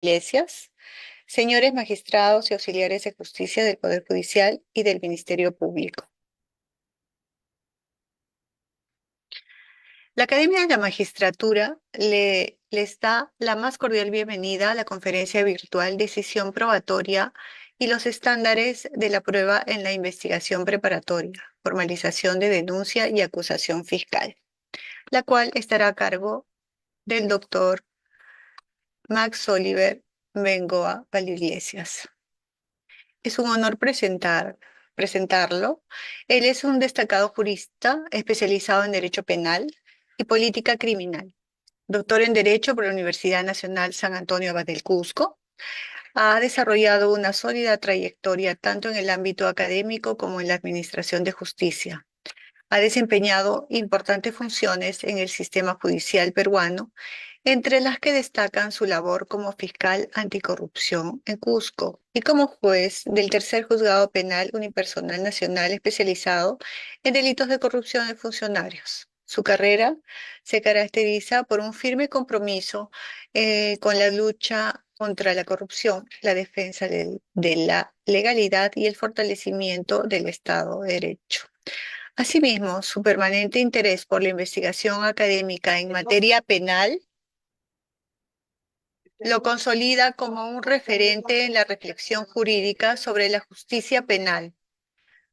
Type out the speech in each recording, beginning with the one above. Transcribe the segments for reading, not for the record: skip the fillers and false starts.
Iglesias, señores magistrados y auxiliares de justicia del Poder Judicial y del Ministerio Público. La Academia de la Magistratura les da la más cordial bienvenida a la conferencia virtual Decisión Probatoria y los estándares de la prueba en la investigación preparatoria, formalización de denuncia y acusación fiscal, la cual estará a cargo del doctor Max Oliver Bengoa Valiglesias. Es un honor presentarlo. Él es un destacado jurista especializado en Derecho Penal y Política Criminal, doctor en Derecho por la Universidad Nacional San Antonio Abad del Cusco. Ha desarrollado una sólida trayectoria tanto en el ámbito académico como en la administración de justicia. Ha desempeñado importantes funciones en el sistema judicial peruano, entre las que destacan su labor como fiscal anticorrupción en Cusco y como juez del Tercer Juzgado Penal Unipersonal Nacional especializado en delitos de corrupción de funcionarios. Su carrera se caracteriza por un firme compromiso con la lucha contra la corrupción, la defensa de la legalidad y el fortalecimiento del Estado de Derecho. Asimismo, su permanente interés por la investigación académica en materia penal lo consolida como un referente en la reflexión jurídica sobre la justicia penal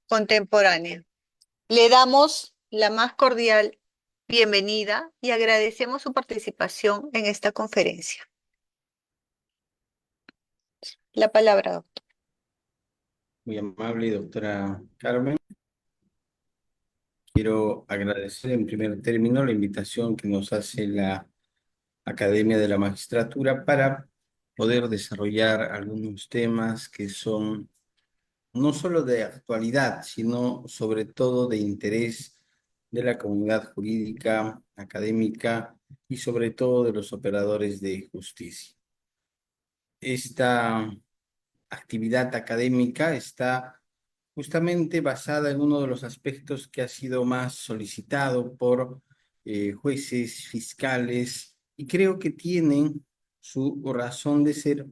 contemporánea. Le damos la más cordial bienvenida y agradecemos su participación en esta conferencia. La palabra, doctor. Muy amable, doctora Carmen. Quiero agradecer en primer término la invitación que nos hace la Academia de la Magistratura para poder desarrollar algunos temas que son no solo de actualidad, sino sobre todo de interés de la comunidad jurídica, académica y sobre todo de los operadores de justicia. Esta actividad académica está justamente basada en uno de los aspectos que ha sido más solicitado por jueces, fiscales, y creo que tienen su razón de ser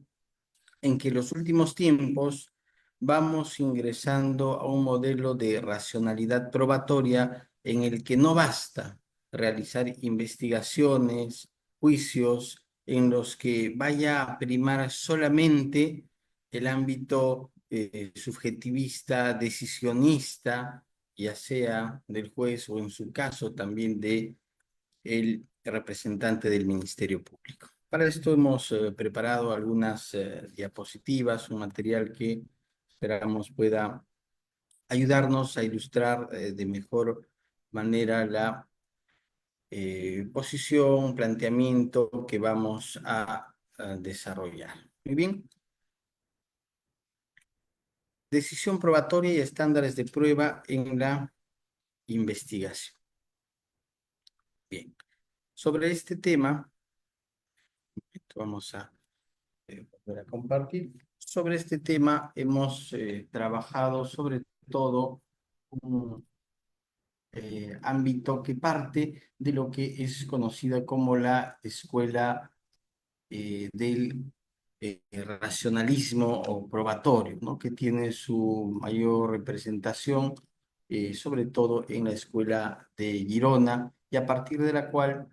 en que en los últimos tiempos vamos ingresando a un modelo de racionalidad probatoria en el que no basta realizar investigaciones, juicios, en los que vaya a primar solamente el ámbito subjetivista, decisionista, ya sea del juez o en su caso también de el representante del Ministerio Público. Para esto hemos preparado algunas diapositivas, un material que esperamos pueda ayudarnos a ilustrar de mejor manera la posición, planteamiento que vamos a desarrollar. Muy bien. Decisión probatoria y estándares de prueba en la investigación. Bien. Sobre este tema, vamos a volver a compartir. Sobre este tema hemos trabajado sobre todo un ámbito que parte de lo que es conocida como la escuela del racionalismo o probatorio, ¿no? Que tiene su mayor representación sobre todo en la escuela de Girona, y a partir de la cual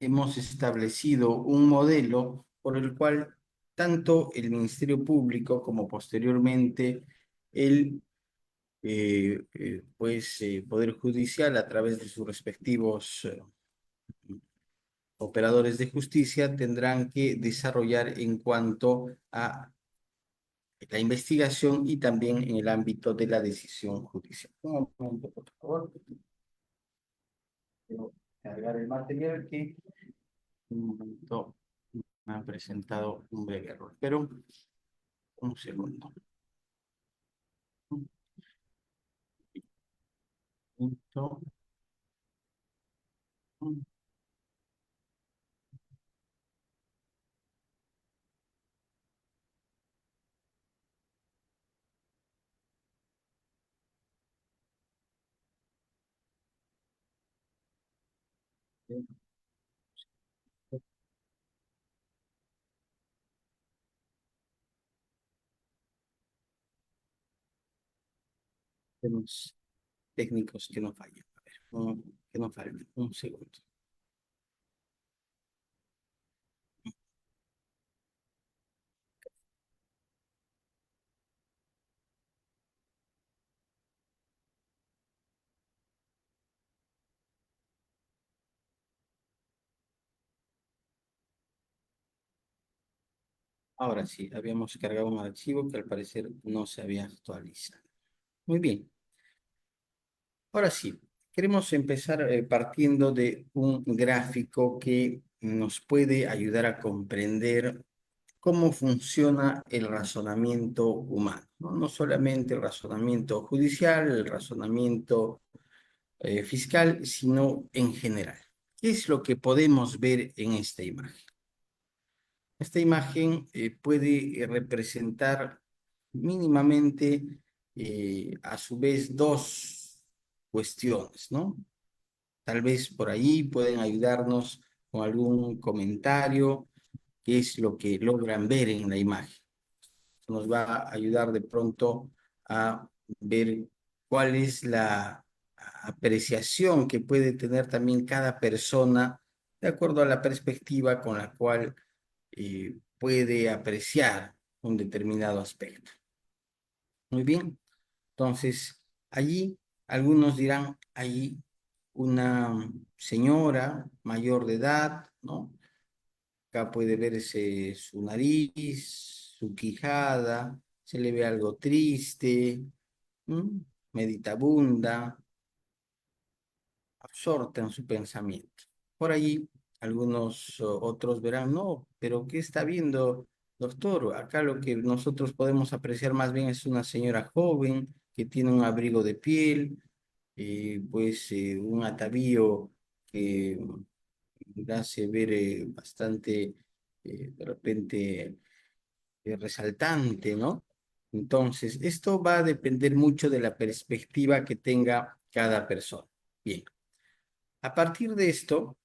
hemos establecido un modelo por el cual tanto el Ministerio Público como posteriormente el Poder Judicial, a través de sus respectivos operadores de justicia, tendrán que desarrollar en cuanto a la investigación y también en el ámbito de la decisión judicial. Un momento, por favor. Quiero cargar el material que un momento me han presentado un breve error, pero un segundo. Punto. Tenemos técnicos que no fallan. A ver, que no fallen. Un segundo. Ahora sí, habíamos cargado un archivo que al parecer no se había actualizado. Muy bien. Ahora sí, queremos empezar partiendo de un gráfico que nos puede ayudar a comprender cómo funciona el razonamiento humano, ¿no? No solamente el razonamiento judicial, el razonamiento fiscal, sino en general. ¿Qué es lo que podemos ver en esta imagen? Esta imagen puede representar mínimamente, a su vez, dos cuestiones, ¿no? Tal vez por ahí pueden ayudarnos con algún comentario, qué es lo que logran ver en la imagen. Nos va a ayudar de pronto a ver cuál es la apreciación que puede tener también cada persona de acuerdo a la perspectiva con la cual puede apreciar un determinado aspecto. Muy bien, entonces allí algunos dirán, allí una señora mayor de edad, ¿no? Acá puede verse su nariz, su quijada, se le ve algo triste, ¿m? Meditabunda, absorta en su pensamiento. Por allí, algunos otros verán, no, pero ¿qué está viendo, doctor? Acá lo que nosotros podemos apreciar más bien es una señora joven que tiene un abrigo de piel, pues un atavío que la hace ver bastante, de repente, resaltante, ¿no? Entonces, esto va a depender mucho de la perspectiva que tenga cada persona. Bien. A partir de esto,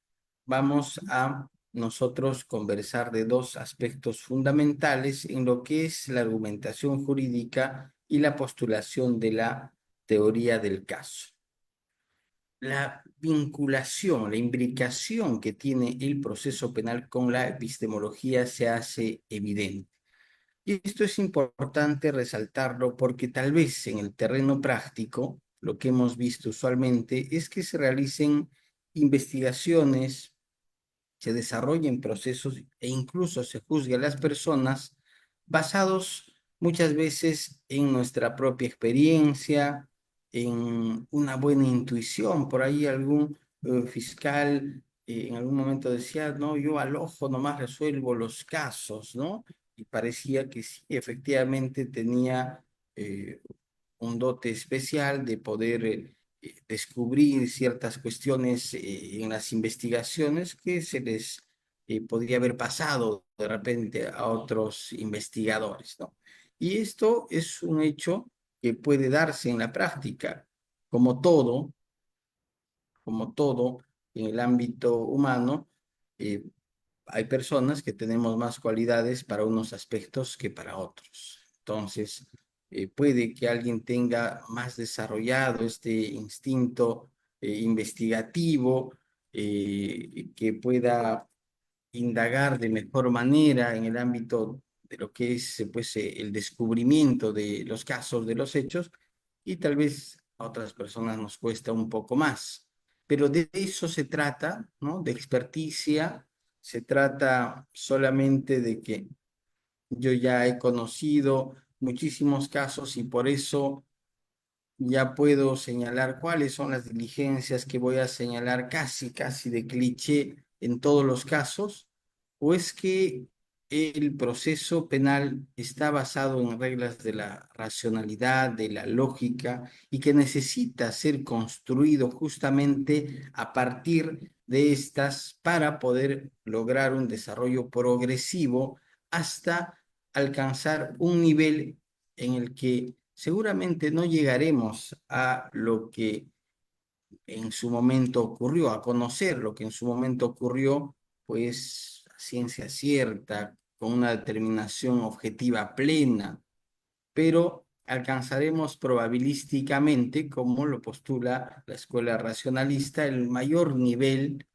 vamos a nosotros conversar de dos aspectos fundamentales en lo que es la argumentación jurídica y la postulación de la teoría del caso. La vinculación, la imbricación que tiene el proceso penal con la epistemología se hace evidente. Y esto es importante resaltarlo porque tal vez en el terreno práctico, lo que hemos visto usualmente es que se realicen investigaciones, se desarrollen procesos e incluso se juzgue a las personas basados muchas veces en nuestra propia experiencia, en una buena intuición. Por ahí algún fiscal en algún momento decía, no, yo al ojo nomás resuelvo los casos, ¿no? Y parecía que sí, efectivamente tenía un dote especial de poder descubrir ciertas cuestiones en las investigaciones que se les podría haber pasado de repente a otros investigadores, ¿no? Y esto es un hecho que puede darse en la práctica, como todo, como todo en el ámbito humano. eh, Hay personas que tenemos más cualidades para unos aspectos que para otros. Entonces, puede que alguien tenga más desarrollado este instinto investigativo, que pueda indagar de mejor manera en el ámbito de lo que es pues, el descubrimiento de los casos, de los hechos, y tal vez a otras personas nos cuesta un poco más. Pero de eso se trata, ¿no? De experticia, se trata solamente de que yo ya he conocido muchísimos casos y por eso ya puedo señalar cuáles son las diligencias que voy a señalar casi de cliché en todos los casos, o es que el proceso penal está basado en reglas de la racionalidad, de la lógica, y que necesita ser construido justamente a partir de estas para poder lograr un desarrollo progresivo hasta alcanzar un nivel en el que seguramente no llegaremos a lo que en su momento ocurrió, a conocer lo que en su momento ocurrió, pues a ciencia cierta, con una determinación objetiva plena, pero alcanzaremos probabilísticamente, como lo postula la escuela racionalista, el mayor nivel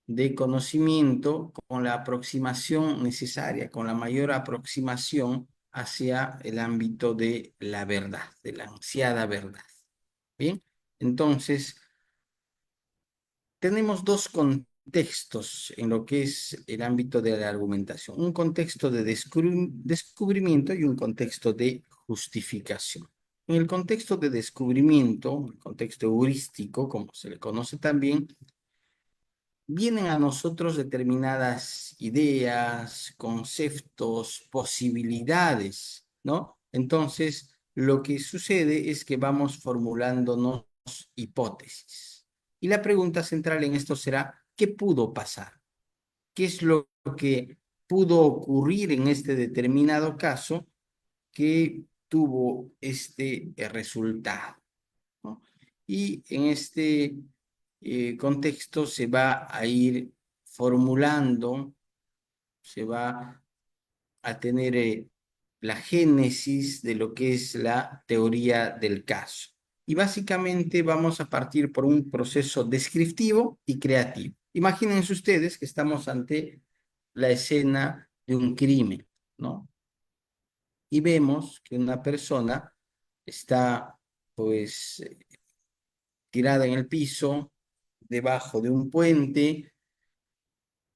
de conocimiento con la aproximación necesaria, con la mayor aproximación hacia el ámbito de la verdad, de la ansiada verdad. Bien, entonces tenemos dos contextos en lo que es el ámbito de la argumentación, un contexto de descubrimiento y un contexto de justificación. En el contexto de descubrimiento, el contexto heurístico, como se le conoce también, vienen a nosotros determinadas ideas, conceptos, posibilidades, ¿no? Entonces, lo que sucede es que vamos formulándonos hipótesis. Y la pregunta central en esto será, ¿qué pudo pasar? ¿Qué es lo que pudo ocurrir en este determinado caso que tuvo este resultado? ¿No? Y en este contexto se va a ir formulando, se va a tener la génesis de lo que es la teoría del caso. Y básicamente vamos a partir por un proceso descriptivo y creativo. Imagínense ustedes que estamos ante la escena de un crimen, ¿no? Y vemos que una persona está, pues, tirada en el piso, debajo de un puente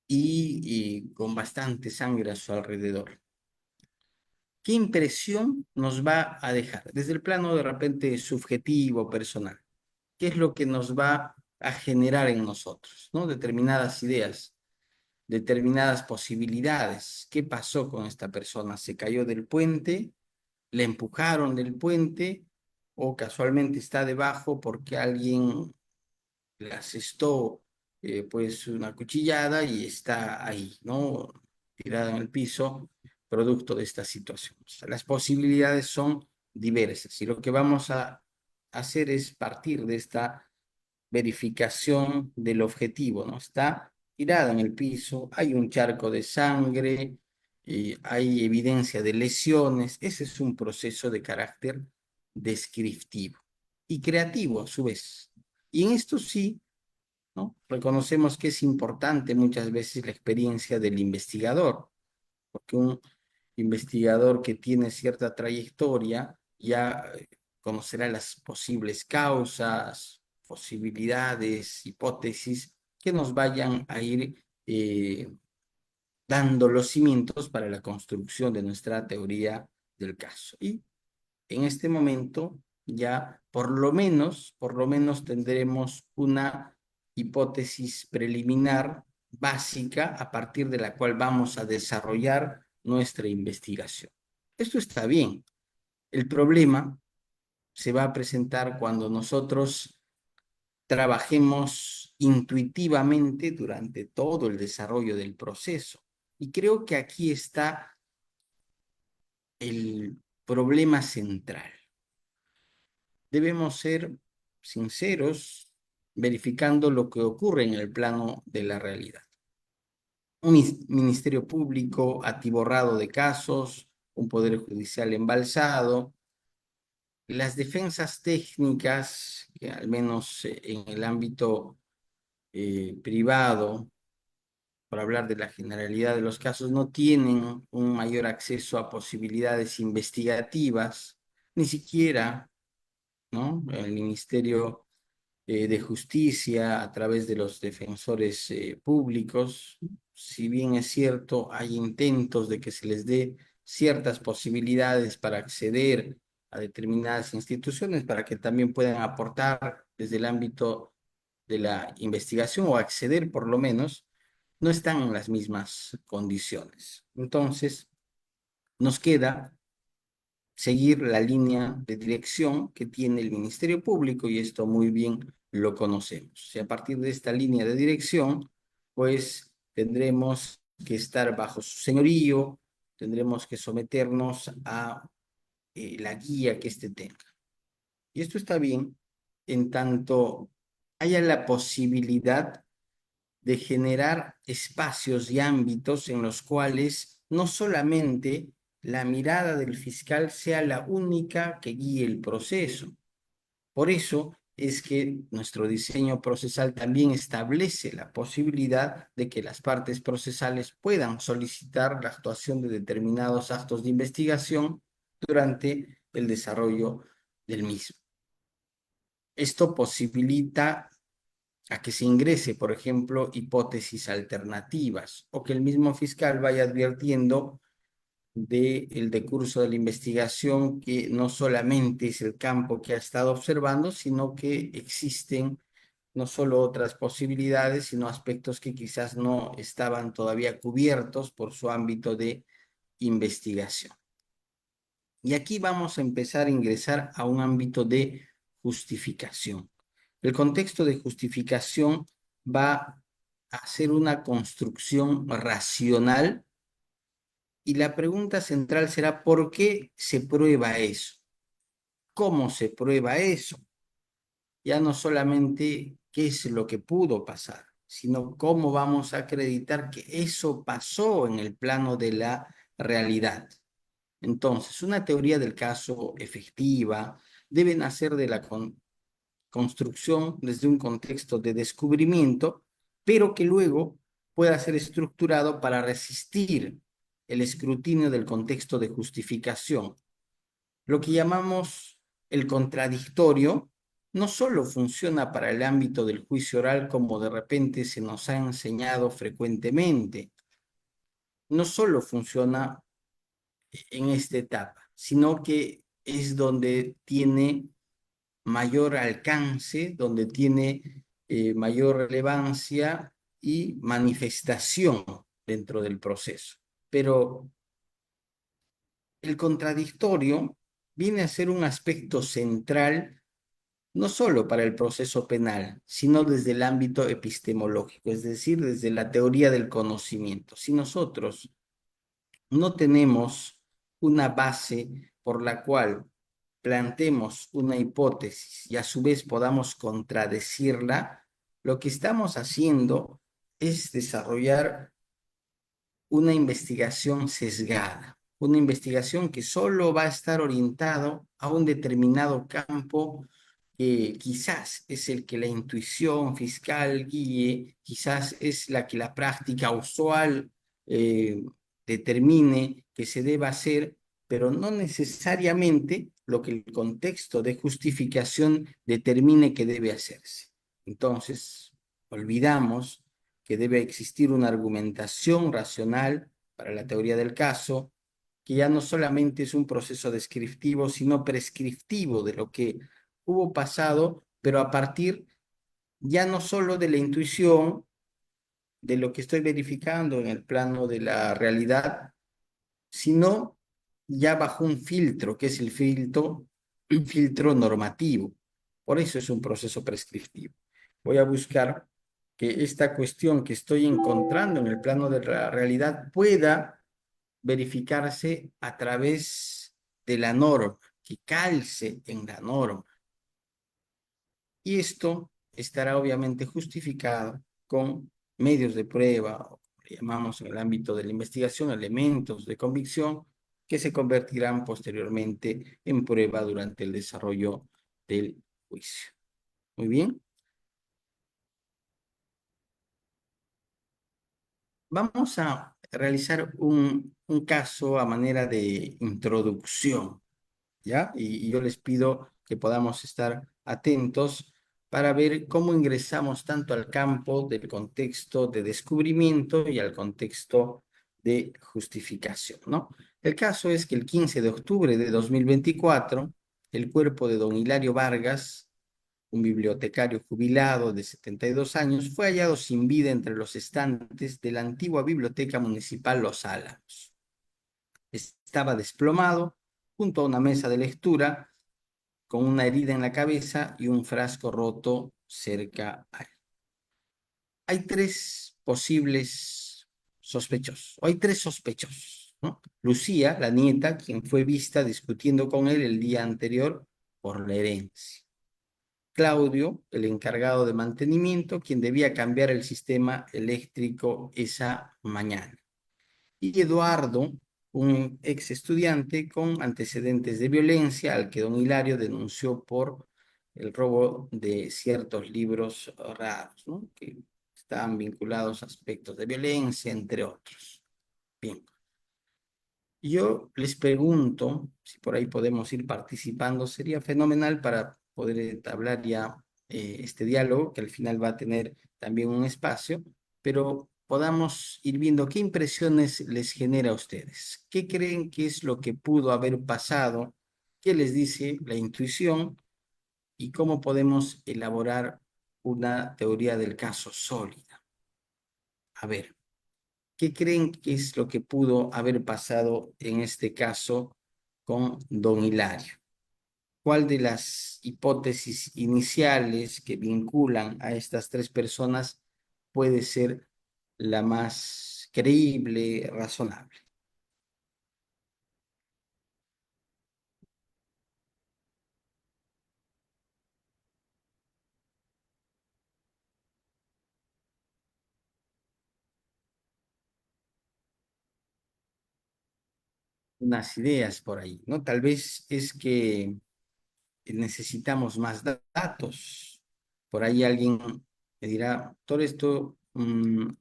y con bastante sangre a su alrededor. ¿Qué impresión nos va a dejar? Desde el plano de repente subjetivo, personal. ¿Qué es lo que nos va a generar en nosotros? ¿No? Determinadas ideas, determinadas posibilidades. ¿Qué pasó con esta persona? ¿Se cayó del puente? ¿Le empujaron del puente? ¿O casualmente está debajo porque alguien le asestó pues una cuchillada y está ahí, ¿no? Tirada en el piso, producto de esta situación? O sea, las posibilidades son diversas y lo que vamos a hacer es partir de esta verificación del objetivo, ¿no? Está tirada en el piso, hay un charco de sangre, hay evidencia de lesiones. Ese es un proceso de carácter descriptivo y creativo a su vez. Y en esto sí, ¿no? Reconocemos que es importante muchas veces la experiencia del investigador, porque un investigador que tiene cierta trayectoria ya conocerá las posibles causas, posibilidades, hipótesis que nos vayan a ir dando los cimientos para la construcción de nuestra teoría del caso. Y en este momento ya por lo menos tendremos una hipótesis preliminar básica a partir de la cual vamos a desarrollar nuestra investigación. Esto está bien. El problema se va a presentar cuando nosotros trabajemos intuitivamente durante todo el desarrollo del proceso. Y creo que aquí está el problema central. Debemos ser sinceros verificando lo que ocurre en el plano de la realidad. Un ministerio público atiborrado de casos, un poder judicial embalsado, las defensas técnicas, que al menos en el ámbito privado, por hablar de la generalidad de los casos, no tienen un mayor acceso a posibilidades investigativas, ni siquiera, ¿no? El Ministerio de Justicia a través de los defensores públicos. Si bien es cierto, hay intentos de que se les dé ciertas posibilidades para acceder a determinadas instituciones, para que también puedan aportar desde el ámbito de la investigación o acceder por lo menos, no están en las mismas condiciones. Entonces, nos queda seguir la línea de dirección que tiene el Ministerio Público y esto muy bien lo conocemos. Y a partir de esta línea de dirección, pues tendremos que estar bajo su señorío, tendremos que someternos a la guía que éste tenga. Y esto está bien en tanto haya la posibilidad de generar espacios y ámbitos en los cuales no solamente la mirada del fiscal sea la única que guíe el proceso. Por eso es que nuestro diseño procesal también establece la posibilidad de que las partes procesales puedan solicitar la actuación de determinados actos de investigación durante el desarrollo del mismo. Esto posibilita a que se ingrese, por ejemplo, hipótesis alternativas o que el mismo fiscal vaya advirtiendo del decurso de la investigación que no solamente es el campo que ha estado observando, sino que existen no solo otras posibilidades, sino aspectos que quizás no estaban todavía cubiertos por su ámbito de investigación. Y aquí vamos a empezar a ingresar a un ámbito de justificación. El contexto de justificación va a ser una construcción racional y la pregunta central será: ¿por qué se prueba eso? ¿Cómo se prueba eso? Ya no solamente qué es lo que pudo pasar, sino cómo vamos a acreditar que eso pasó en el plano de la realidad. Entonces, una teoría del caso efectiva debe nacer de la construcción desde un contexto de descubrimiento, pero que luego pueda ser estructurado para resistir el escrutinio del contexto de justificación. Lo que llamamos el contradictorio no solo funciona para el ámbito del juicio oral, como de repente se nos ha enseñado frecuentemente, no solo funciona en esta etapa, sino que es donde tiene mayor alcance, donde tiene mayor relevancia y manifestación dentro del proceso. Pero el contradictorio viene a ser un aspecto central no solo para el proceso penal, sino desde el ámbito epistemológico, es decir, desde la teoría del conocimiento. Si nosotros no tenemos una base por la cual planteemos una hipótesis y a su vez podamos contradecirla, lo que estamos haciendo es desarrollar una investigación sesgada, una investigación que solo va a estar orientado a un determinado campo que quizás es el que la intuición fiscal guíe, quizás es la que la práctica usual eh, determine que se deba hacer, pero no necesariamente lo que el contexto de justificación determine que debe hacerse. Entonces, olvidamos que debe existir una argumentación racional para la teoría del caso, que ya no solamente es un proceso descriptivo, sino prescriptivo de lo que hubo pasado, pero a partir ya no solo de la intuición, de lo que estoy verificando en el plano de la realidad, sino ya bajo un filtro, que es un filtro normativo. Por eso es un proceso prescriptivo. Voy a buscar que esta cuestión que estoy encontrando en el plano de la realidad pueda verificarse a través de la norma, que calce en la norma. Y esto estará obviamente justificado con medios de prueba, o como le llamamos en el ámbito de la investigación, elementos de convicción, que se convertirán posteriormente en prueba durante el desarrollo del juicio. Muy bien. Vamos a realizar un caso a manera de introducción, ¿ya? Y yo les pido que podamos estar atentos para ver cómo ingresamos tanto al campo del contexto de descubrimiento y al contexto de justificación, ¿no? El caso es que el 15 de octubre de 2024, el cuerpo de don Hilario Vargas, un bibliotecario jubilado de 72 años, fue hallado sin vida entre los estantes de la antigua Biblioteca Municipal Los Álamos. Estaba desplomado junto a una mesa de lectura, con una herida en la cabeza y un frasco roto cerca a él. Hay tres posibles sospechosos, o hay tres sospechosos, ¿no? Lucía, la nieta, quien fue vista discutiendo con él el día anterior por la herencia. Claudio, el encargado de mantenimiento, quien debía cambiar el sistema eléctrico esa mañana. Y Eduardo, un ex estudiante con antecedentes de violencia al que don Hilario denunció por el robo de ciertos libros raros, ¿no? Que estaban vinculados a aspectos de violencia, entre otros. Bien. Yo les pregunto, si por ahí podemos ir participando, sería fenomenal para poder entablar ya este diálogo, que al final va a tener también un espacio, pero podamos ir viendo qué impresiones les genera a ustedes. ¿Qué creen que es lo que pudo haber pasado? ¿Qué les dice la intuición? ¿Y cómo podemos elaborar una teoría del caso sólida? A ver. ¿Qué creen que es lo que pudo haber pasado en este caso con don Hilario? ¿Cuál de las hipótesis iniciales que vinculan a estas tres personas puede ser la más creíble, razonable? Unas ideas por ahí, ¿no? Tal vez es que necesitamos más datos. Por ahí alguien me dirá, todo esto,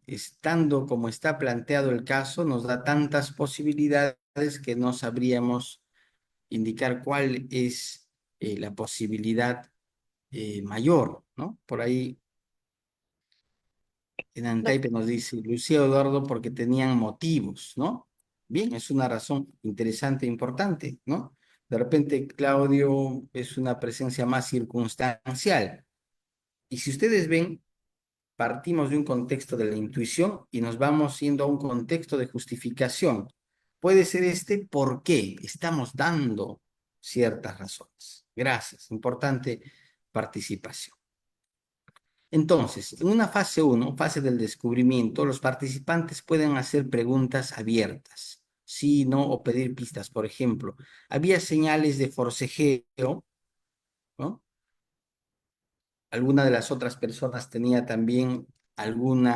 estando como está planteado el caso, nos da tantas posibilidades que no sabríamos indicar cuál es la posibilidad mayor, ¿no? Por ahí en Doc- Antaipe nos dice Lucía Eduardo porque tenían motivos, ¿no? Bien, es una razón interesante e importante, ¿no? De repente Claudio es una presencia más circunstancial. Y si ustedes ven, partimos de un contexto de la intuición y nos vamos yendo a un contexto de justificación. Puede ser este por qué estamos dando ciertas razones. Gracias, importante participación. Entonces, en una fase uno, fase del descubrimiento, los participantes pueden hacer preguntas abiertas, sí, no, o pedir pistas. Por ejemplo, había señales de forcejeo, ¿no? Alguna de las otras personas tenía también algún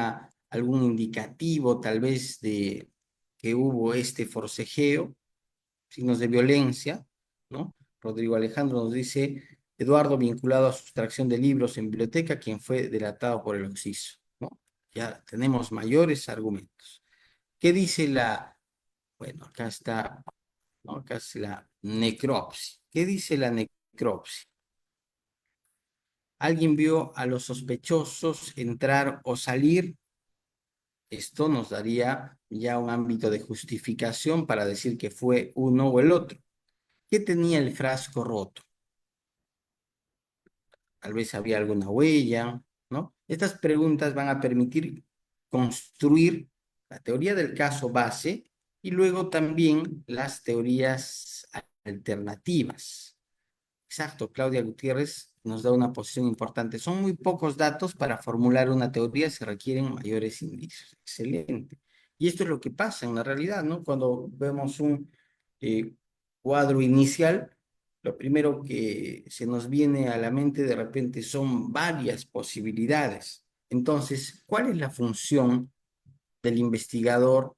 indicativo tal vez de que hubo este forcejeo, signos de violencia, ¿no? Rodrigo Alejandro nos dice, Eduardo vinculado a sustracción de libros en biblioteca, quien fue delatado por el occiso, ¿no? Ya tenemos mayores argumentos. ¿Qué dice bueno, acá está, ¿no? Acá es la necropsia. ¿Qué dice la necropsia? Alguien vio a los sospechosos entrar o salir. Esto nos daría ya un ámbito de justificación para decir que fue uno o el otro. ¿Qué tenía el frasco roto? Tal vez había alguna huella, ¿no? Estas preguntas van a permitir construir la teoría del caso base y luego también las teorías alternativas. Exacto, Claudia Gutiérrez nos da una posición importante. Son muy pocos datos para formular una teoría, se requieren mayores indicios. Excelente. Y esto es lo que pasa en la realidad, ¿no? Cuando vemos un eh, cuadro inicial, lo primero que se nos viene a la mente de repente son varias posibilidades. Entonces, ¿cuál es la función del investigador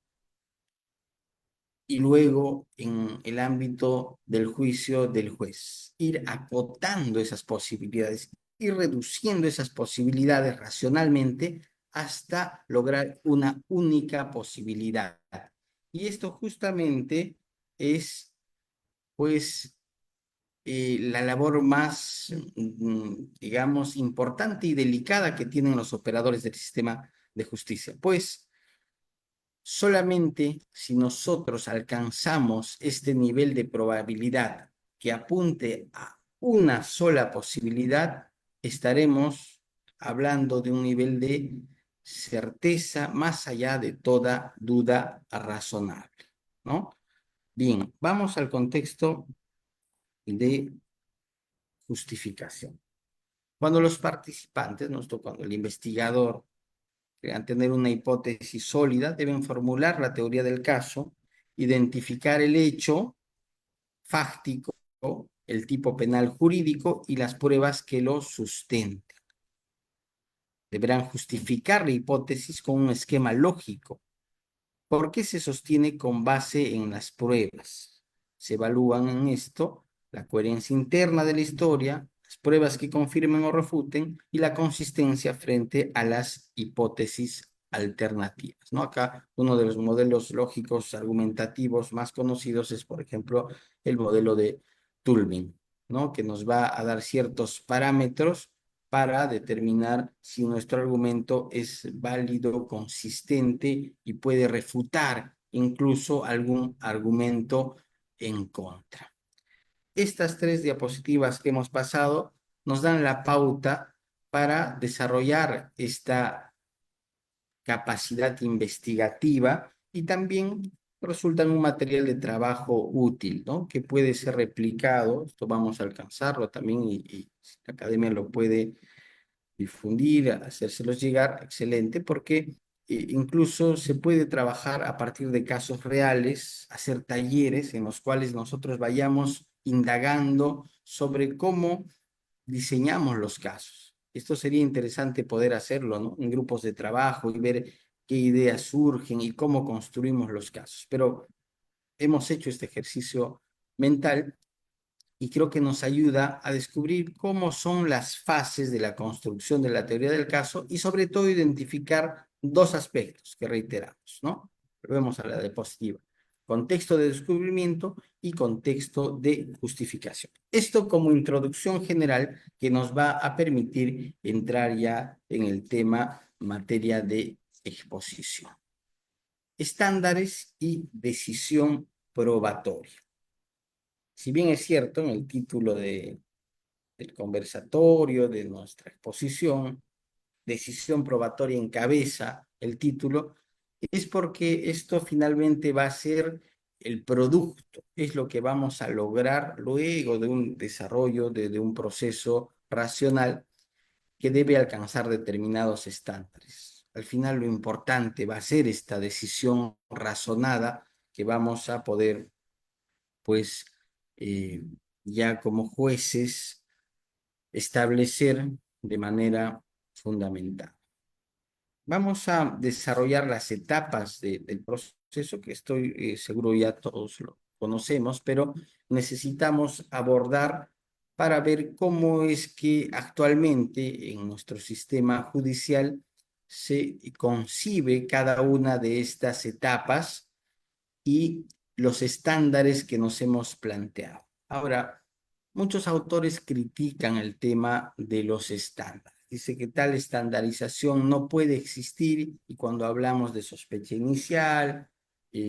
y luego en el ámbito del juicio del juez? Ir acotando esas posibilidades, ir reduciendo esas posibilidades racionalmente hasta lograr una única posibilidad. Y esto justamente es, pues, la labor más, digamos, importante y delicada que tienen los operadores del sistema de justicia. Pues solamente si nosotros alcanzamos este nivel de probabilidad que apunte a una sola posibilidad, estaremos hablando de un nivel de certeza más allá de toda duda razonable, ¿no? Bien, vamos al contexto de justificación. Cuando los participantes, cuando el investigador crean tener una hipótesis sólida, deben formular la teoría del caso, identificar el hecho fáctico, el tipo penal jurídico y las pruebas que lo sustenten. Deberán justificar la hipótesis con un esquema lógico, ¿Por qué se sostiene con base en las pruebas? Se evalúan en esto la coherencia interna de la historia, las pruebas que confirmen o refuten y la consistencia frente a las hipótesis alternativas, ¿no? Acá uno de los modelos lógicos argumentativos más conocidos es, por ejemplo, el modelo de Turing, ¿no? Que nos va a dar ciertos parámetros para determinar si nuestro argumento es válido, consistente y puede refutar incluso algún argumento en contra. Estas tres diapositivas que hemos pasado nos dan la pauta para desarrollar esta capacidad investigativa y también resultan un material de trabajo útil, ¿no? Que puede ser replicado, esto vamos a alcanzarlo también y la academia lo puede difundir, hacérselos llegar, excelente, porque incluso se puede trabajar a partir de casos reales, hacer talleres en los cuales nosotros vayamos indagando sobre cómo diseñamos los casos. Esto sería interesante poder hacerlo, ¿no? En grupos de trabajo y ver qué ideas surgen y cómo construimos los casos. Pero hemos hecho este ejercicio mental y creo que nos ayuda a descubrir cómo son las fases de la construcción de la teoría del caso y sobre todo identificar dos aspectos que reiteramos, ¿no? Volvemos a la diapositiva. Contexto de descubrimiento y contexto de justificación. Esto como introducción general que nos va a permitir entrar ya en el tema materia de exposición. Estándares y decisión probatoria. Si bien es cierto, en el título del conversatorio, de nuestra exposición, decisión probatoria encabeza el título, es porque esto finalmente va a ser el producto, es lo que vamos a lograr luego de un desarrollo, de un proceso racional que debe alcanzar determinados estándares. Al final lo importante va a ser esta decisión razonada que vamos a poder, pues, eh, ya como jueces, establecer de manera fundamental. Vamos a desarrollar las etapas del proceso que estoy seguro ya todos lo conocemos, pero necesitamos abordar para ver cómo es que actualmente en nuestro sistema judicial se concibe cada una de estas etapas y los estándares que nos hemos planteado. Ahora, muchos autores critican el tema de los estándares. Dice que tal estandarización no puede existir y cuando hablamos de sospecha inicial,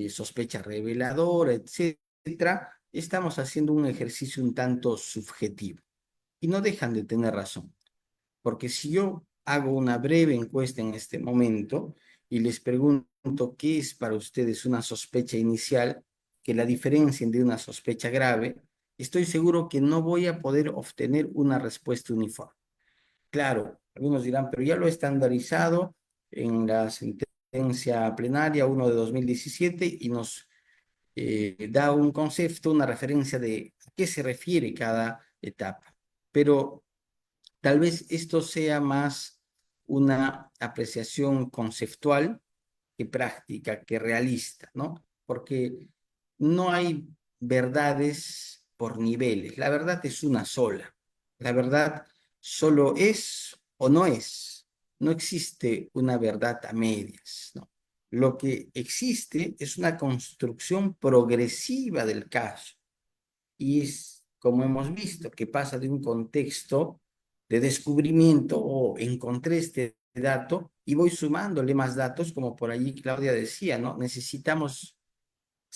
sospecha reveladora, etcétera, estamos haciendo un ejercicio un tanto subjetivo. Y no dejan de tener razón. Porque si yo hago una breve encuesta en este momento y les pregunto qué es para ustedes una sospecha inicial, que la diferencien de una sospecha grave, estoy seguro que no voy a poder obtener una respuesta uniforme. Claro, algunos dirán, pero ya lo he estandarizado en la sentencia plenaria 1 de 2017 y nos da un concepto, una referencia de a qué se refiere cada etapa. Pero tal vez esto sea más una apreciación conceptual que práctica, que realista, ¿no? Porque no hay verdades por niveles. La verdad es una sola. La verdad solo es o no es. No existe una verdad a medias, ¿no? Lo que existe es una construcción progresiva del caso y es, como hemos visto, que pasa de un contexto de descubrimiento o encontré este dato y voy sumándole más datos, como por allí Claudia decía, ¿no? Necesitamos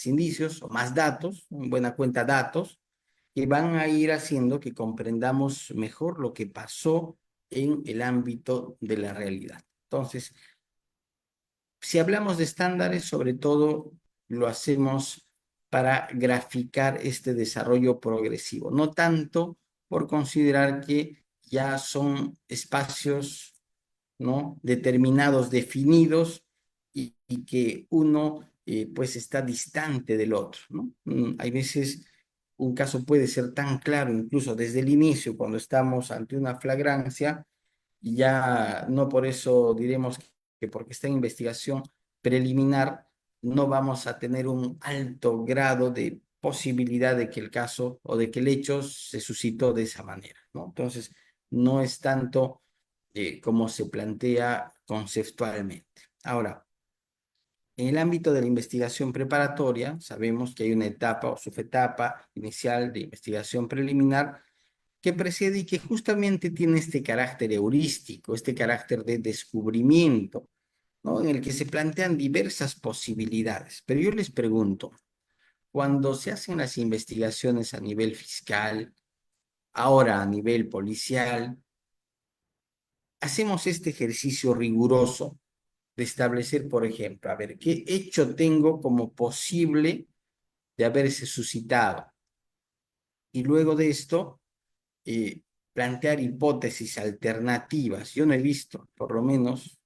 indicios o más datos, en buena cuenta datos, que van a ir haciendo que comprendamos mejor lo que pasó en el ámbito de la realidad. Entonces, si hablamos de estándares, sobre todo lo hacemos para graficar este desarrollo progresivo, no tanto por considerar que ya son espacios, ¿no? Determinados, definidos y que uno pues está distante del otro, ¿no? Hay veces un caso puede ser tan claro, incluso desde el inicio, cuando estamos ante una flagrancia, y ya no por eso diremos que porque está en investigación preliminar no vamos a tener un alto grado de posibilidad de que el caso o de que el hecho se suscitó de esa manera, ¿no? Entonces, no es tanto como se plantea conceptualmente. Ahora, en el ámbito de la investigación preparatoria, sabemos que hay una etapa o subetapa inicial de investigación preliminar que precede y que justamente tiene este carácter heurístico, este carácter de descubrimiento, ¿no? En el que se plantean diversas posibilidades. Pero yo les pregunto, cuando se hacen las investigaciones a nivel fiscal, ahora a nivel policial, hacemos este ejercicio riguroso de establecer, por ejemplo, a ver, ¿qué hecho tengo como posible de haberse suscitado? Y luego de esto, plantear hipótesis alternativas. Yo no he visto, por lo menos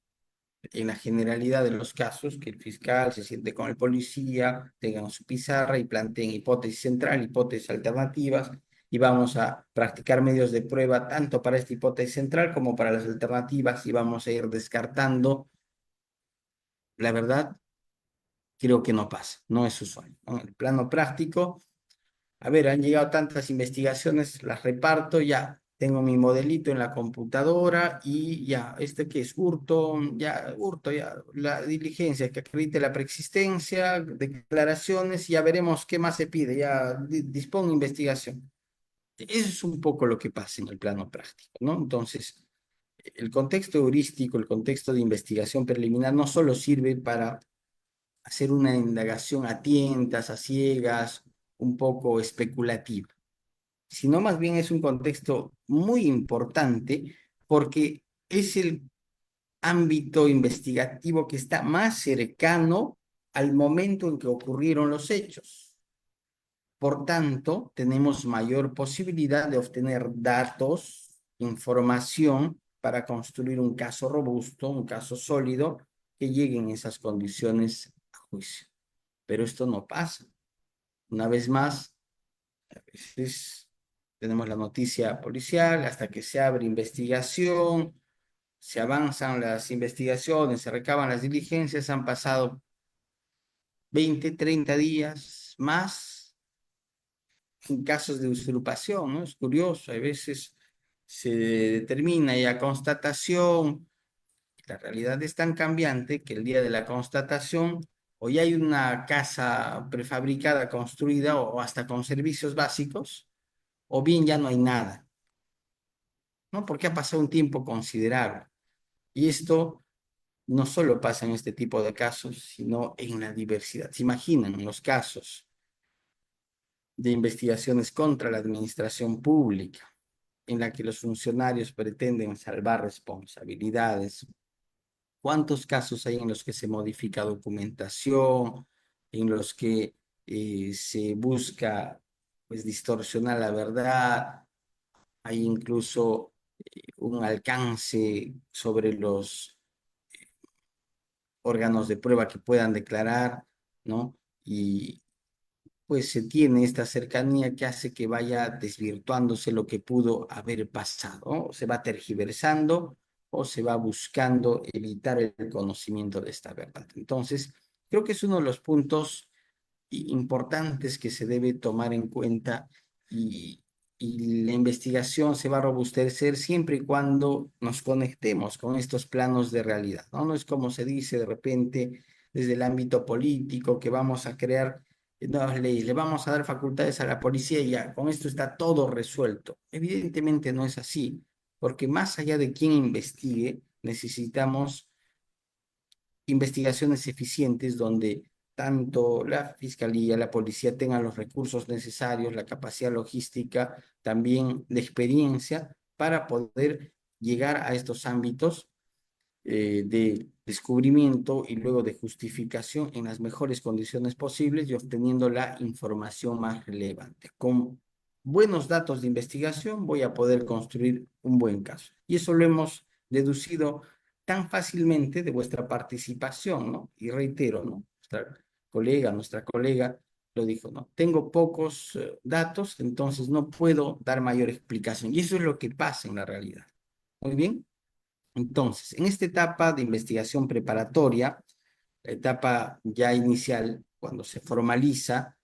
en la generalidad de los casos, que el fiscal se siente con el policía, tengan su pizarra y planteen hipótesis central, hipótesis alternativas, y vamos a practicar medios de prueba tanto para esta hipótesis central como para las alternativas, y vamos a ir descartando. La verdad, creo que no pasa, no es usual, ¿no? En el plano práctico, a ver, han llegado tantas investigaciones, las reparto, ya tengo mi modelito en la computadora y ya, ¿este qué es? Hurto, ya, la diligencia que acredite la preexistencia, declaraciones, y ya veremos qué más se pide, ya dispongo investigación. Eso es un poco lo que pasa en el plano práctico, ¿no? Entonces, el contexto heurístico, el contexto de investigación preliminar no solo sirve para hacer una indagación a tientas, a ciegas, un poco especulativa, sino más bien es un contexto muy importante porque es el ámbito investigativo que está más cercano al momento en que ocurrieron los hechos. Por tanto, tenemos mayor posibilidad de obtener datos, información para construir un caso robusto, un caso sólido que llegue en esas condiciones a juicio. Pero esto no pasa. Una vez más, a veces tenemos la noticia policial hasta que se abre investigación, se avanzan las investigaciones, se recaban las diligencias, han pasado 20, 30 días más en casos de usurpación, ¿no? Es curioso, a veces se determina ya constatación, la realidad es tan cambiante que el día de la constatación o ya hay una casa prefabricada construida o hasta con servicios básicos, o bien ya no hay nada, ¿no? Porque ha pasado un tiempo considerable. Y esto no solo pasa en este tipo de casos, sino en la diversidad. ¿Se imaginan los casos de investigaciones contra la administración pública, en la que los funcionarios pretenden salvar responsabilidades? ¿Cuántos casos hay en los que se modifica documentación, en los que se busca pues distorsionar la verdad? Hay incluso un alcance sobre los órganos de prueba que puedan declarar, ¿no? Y pues se tiene esta cercanía que hace que vaya desvirtuándose lo que pudo haber pasado, ¿no? Se va tergiversando o se va buscando evitar el conocimiento de esta verdad. Entonces, creo que es uno de los puntos importantes que se debe tomar en cuenta, y, y la investigación se va a robustecer siempre y cuando nos conectemos con estos planos de realidad, ¿no? No es como se dice de repente desde el ámbito político que vamos a crear nuevas leyes, le vamos a dar facultades a la policía y ya, con esto está todo resuelto. Evidentemente no es así, porque más allá de quien investigue, necesitamos investigaciones eficientes donde tanto la fiscalía, la policía tengan los recursos necesarios, la capacidad logística, también la experiencia para poder llegar a estos ámbitos de descubrimiento y luego de justificación en las mejores condiciones posibles y obteniendo la información más relevante. Con buenos datos de investigación voy a poder construir un buen caso. Y eso lo hemos deducido tan fácilmente de vuestra participación, ¿no? Y reitero, ¿no? Nuestra colega lo dijo, ¿no? Tengo pocos datos, entonces no puedo dar mayor explicación. Y eso es lo que pasa en la realidad. Muy bien. Entonces, en esta etapa de investigación preparatoria, la etapa ya inicial, cuando se formaliza,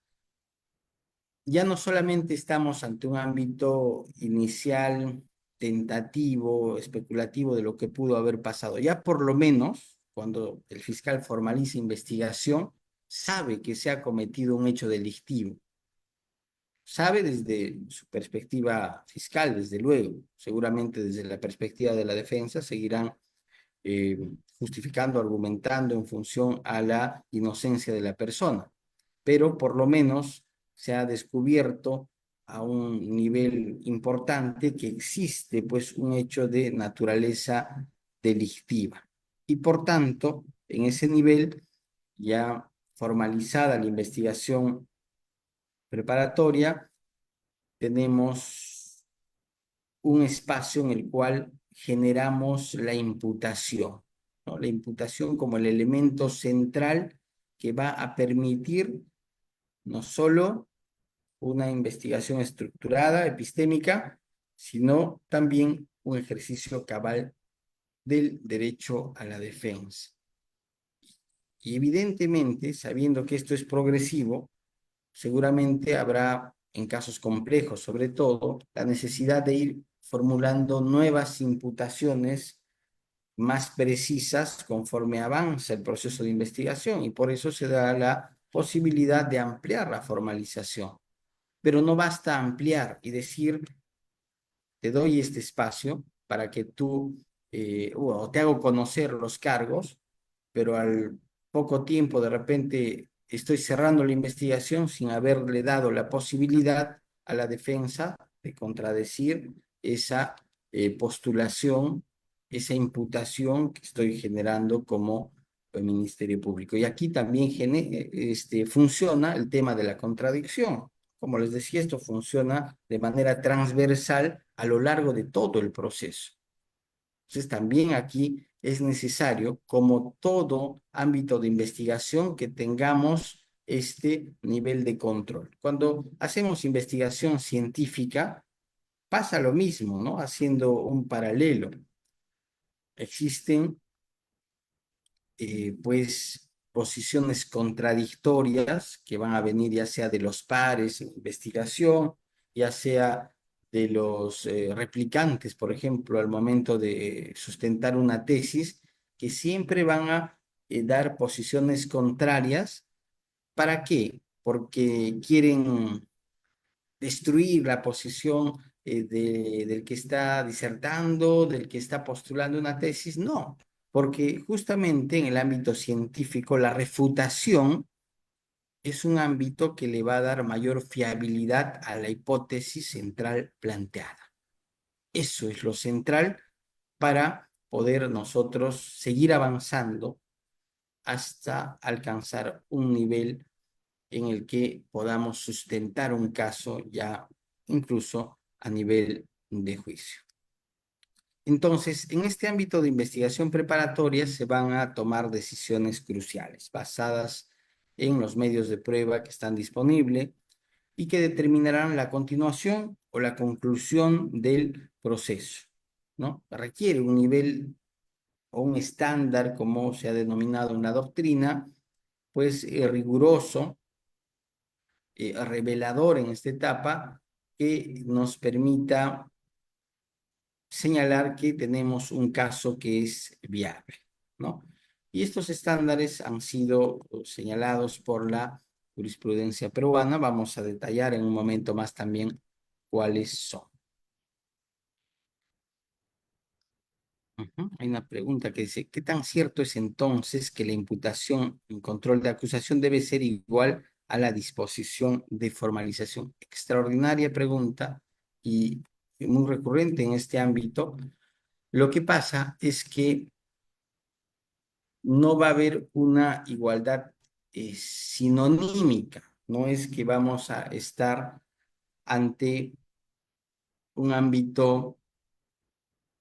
ya no solamente estamos ante un ámbito inicial, tentativo, especulativo de lo que pudo haber pasado. Ya por lo menos, cuando el fiscal formaliza investigación, sabe que se ha cometido un hecho delictivo. Sabe desde su perspectiva fiscal, desde luego, seguramente desde la perspectiva de la defensa, seguirán eh, justificando, argumentando en función a la inocencia de la persona, pero por lo menos se ha descubierto a un nivel importante que existe pues un hecho de naturaleza delictiva. Y por tanto, en ese nivel, ya formalizada la investigación preparatoria, tenemos un espacio en el cual generamos la imputación, ¿no? La imputación como el elemento central que va a permitir no solo una investigación estructurada, epistémica, sino también un ejercicio cabal del derecho a la defensa. Y evidentemente, sabiendo que esto es progresivo, seguramente habrá, en casos complejos sobre todo, la necesidad de ir formulando nuevas imputaciones más precisas conforme avanza el proceso de investigación y por eso se da la posibilidad de ampliar la formalización. Pero no basta ampliar y decir, te doy este espacio para que tú, o te hago conocer los cargos, pero al poco tiempo de repente estoy cerrando la investigación sin haberle dado la posibilidad a la defensa de contradecir esa postulación, esa imputación que estoy generando como Ministerio Público. Y aquí también funciona el tema de la contradicción. Como les decía, esto funciona de manera transversal a lo largo de todo el proceso. Entonces, también aquí es necesario, como todo ámbito de investigación, que tengamos este nivel de control. Cuando hacemos investigación científica, pasa lo mismo, ¿no? Haciendo un paralelo. Existen pues posiciones contradictorias que van a venir ya sea de los pares en investigación, ya sea de los replicantes, por ejemplo, al momento de sustentar una tesis, que siempre van a dar posiciones contrarias. ¿Para qué? Porque quieren destruir la posición del que está disertando, del que está postulando una tesis. No, porque justamente en el ámbito científico la refutación es un ámbito que le va a dar mayor fiabilidad a la hipótesis central planteada. Eso es lo central para poder nosotros seguir avanzando hasta alcanzar un nivel en el que podamos sustentar un caso ya incluso a nivel de juicio. Entonces, en este ámbito de investigación preparatoria se van a tomar decisiones cruciales basadas en los medios de prueba que están disponibles y que determinarán la continuación o la conclusión del proceso, ¿no? Requiere un nivel o un estándar, como se ha denominado en la doctrina, pues riguroso, revelador en esta etapa, que nos permita señalar que tenemos un caso que es viable, ¿no? Y estos estándares han sido señalados por la jurisprudencia peruana. Vamos a detallar en un momento más también cuáles son. Hay una pregunta que dice, ¿qué tan cierto es entonces que la imputación en control de acusación debe ser igual a la disposición de formalización? Extraordinaria pregunta y muy recurrente en este ámbito. Lo que pasa es que no va a haber una igualdad sinonímica. No es que vamos a estar ante un ámbito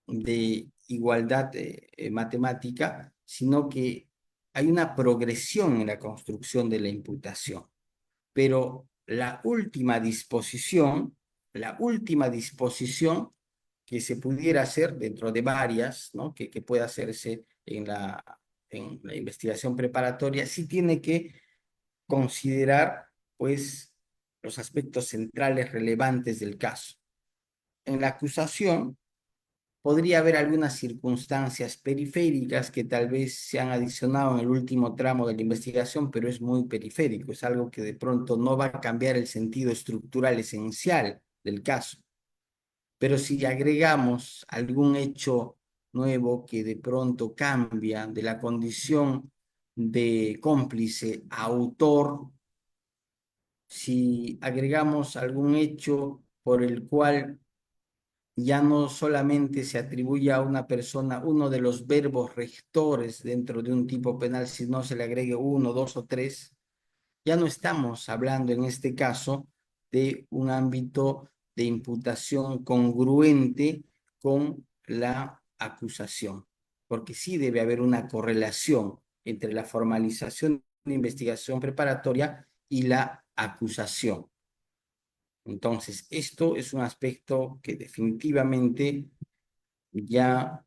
de igualdad matemática, sino que hay una progresión en la construcción de la imputación. Pero la última disposición que se pudiera hacer dentro de varias, ¿no? Que pueda hacerse en en la investigación preparatoria, sí tiene que considerar, pues, los aspectos centrales relevantes del caso. En la acusación podría haber algunas circunstancias periféricas que tal vez se han adicionado en el último tramo de la investigación, pero es muy periférico, es algo que de pronto no va a cambiar el sentido estructural esencial del caso. Pero si agregamos algún hecho nuevo que de pronto cambia de la condición de cómplice a autor, si agregamos algún hecho por el cual ya no solamente se atribuye a una persona uno de los verbos rectores dentro de un tipo penal, sino se le agregue uno, dos o tres, ya no estamos hablando en este caso de un ámbito de imputación congruente con la acusación, porque sí debe haber una correlación entre la formalización de investigación preparatoria y la acusación. Entonces, esto es un aspecto que definitivamente ya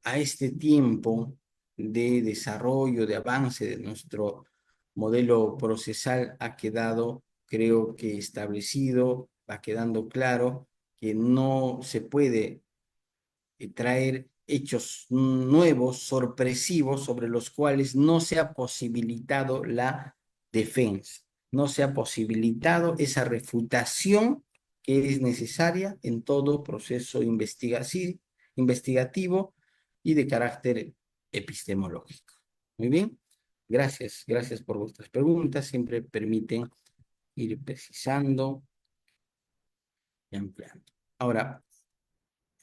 a este tiempo de desarrollo, de avance de nuestro modelo procesal ha quedado, creo que establecido, va quedando claro que no se puede traer hechos nuevos, sorpresivos, sobre los cuales no se ha posibilitado la defensa, no se ha posibilitado esa refutación que es necesaria en todo proceso investigativo y de carácter epistemológico. Muy bien, gracias por vuestras preguntas, siempre permiten ir precisando y ampliando. Ahora,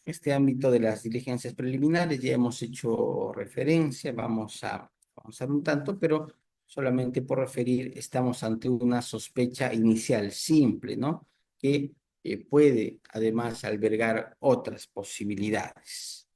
este ámbito de las diligencias preliminares ya hemos hecho referencia, vamos a avanzar un tanto, pero solamente por referir, estamos ante una sospecha inicial simple, ¿no? Que puede además albergar otras posibilidades.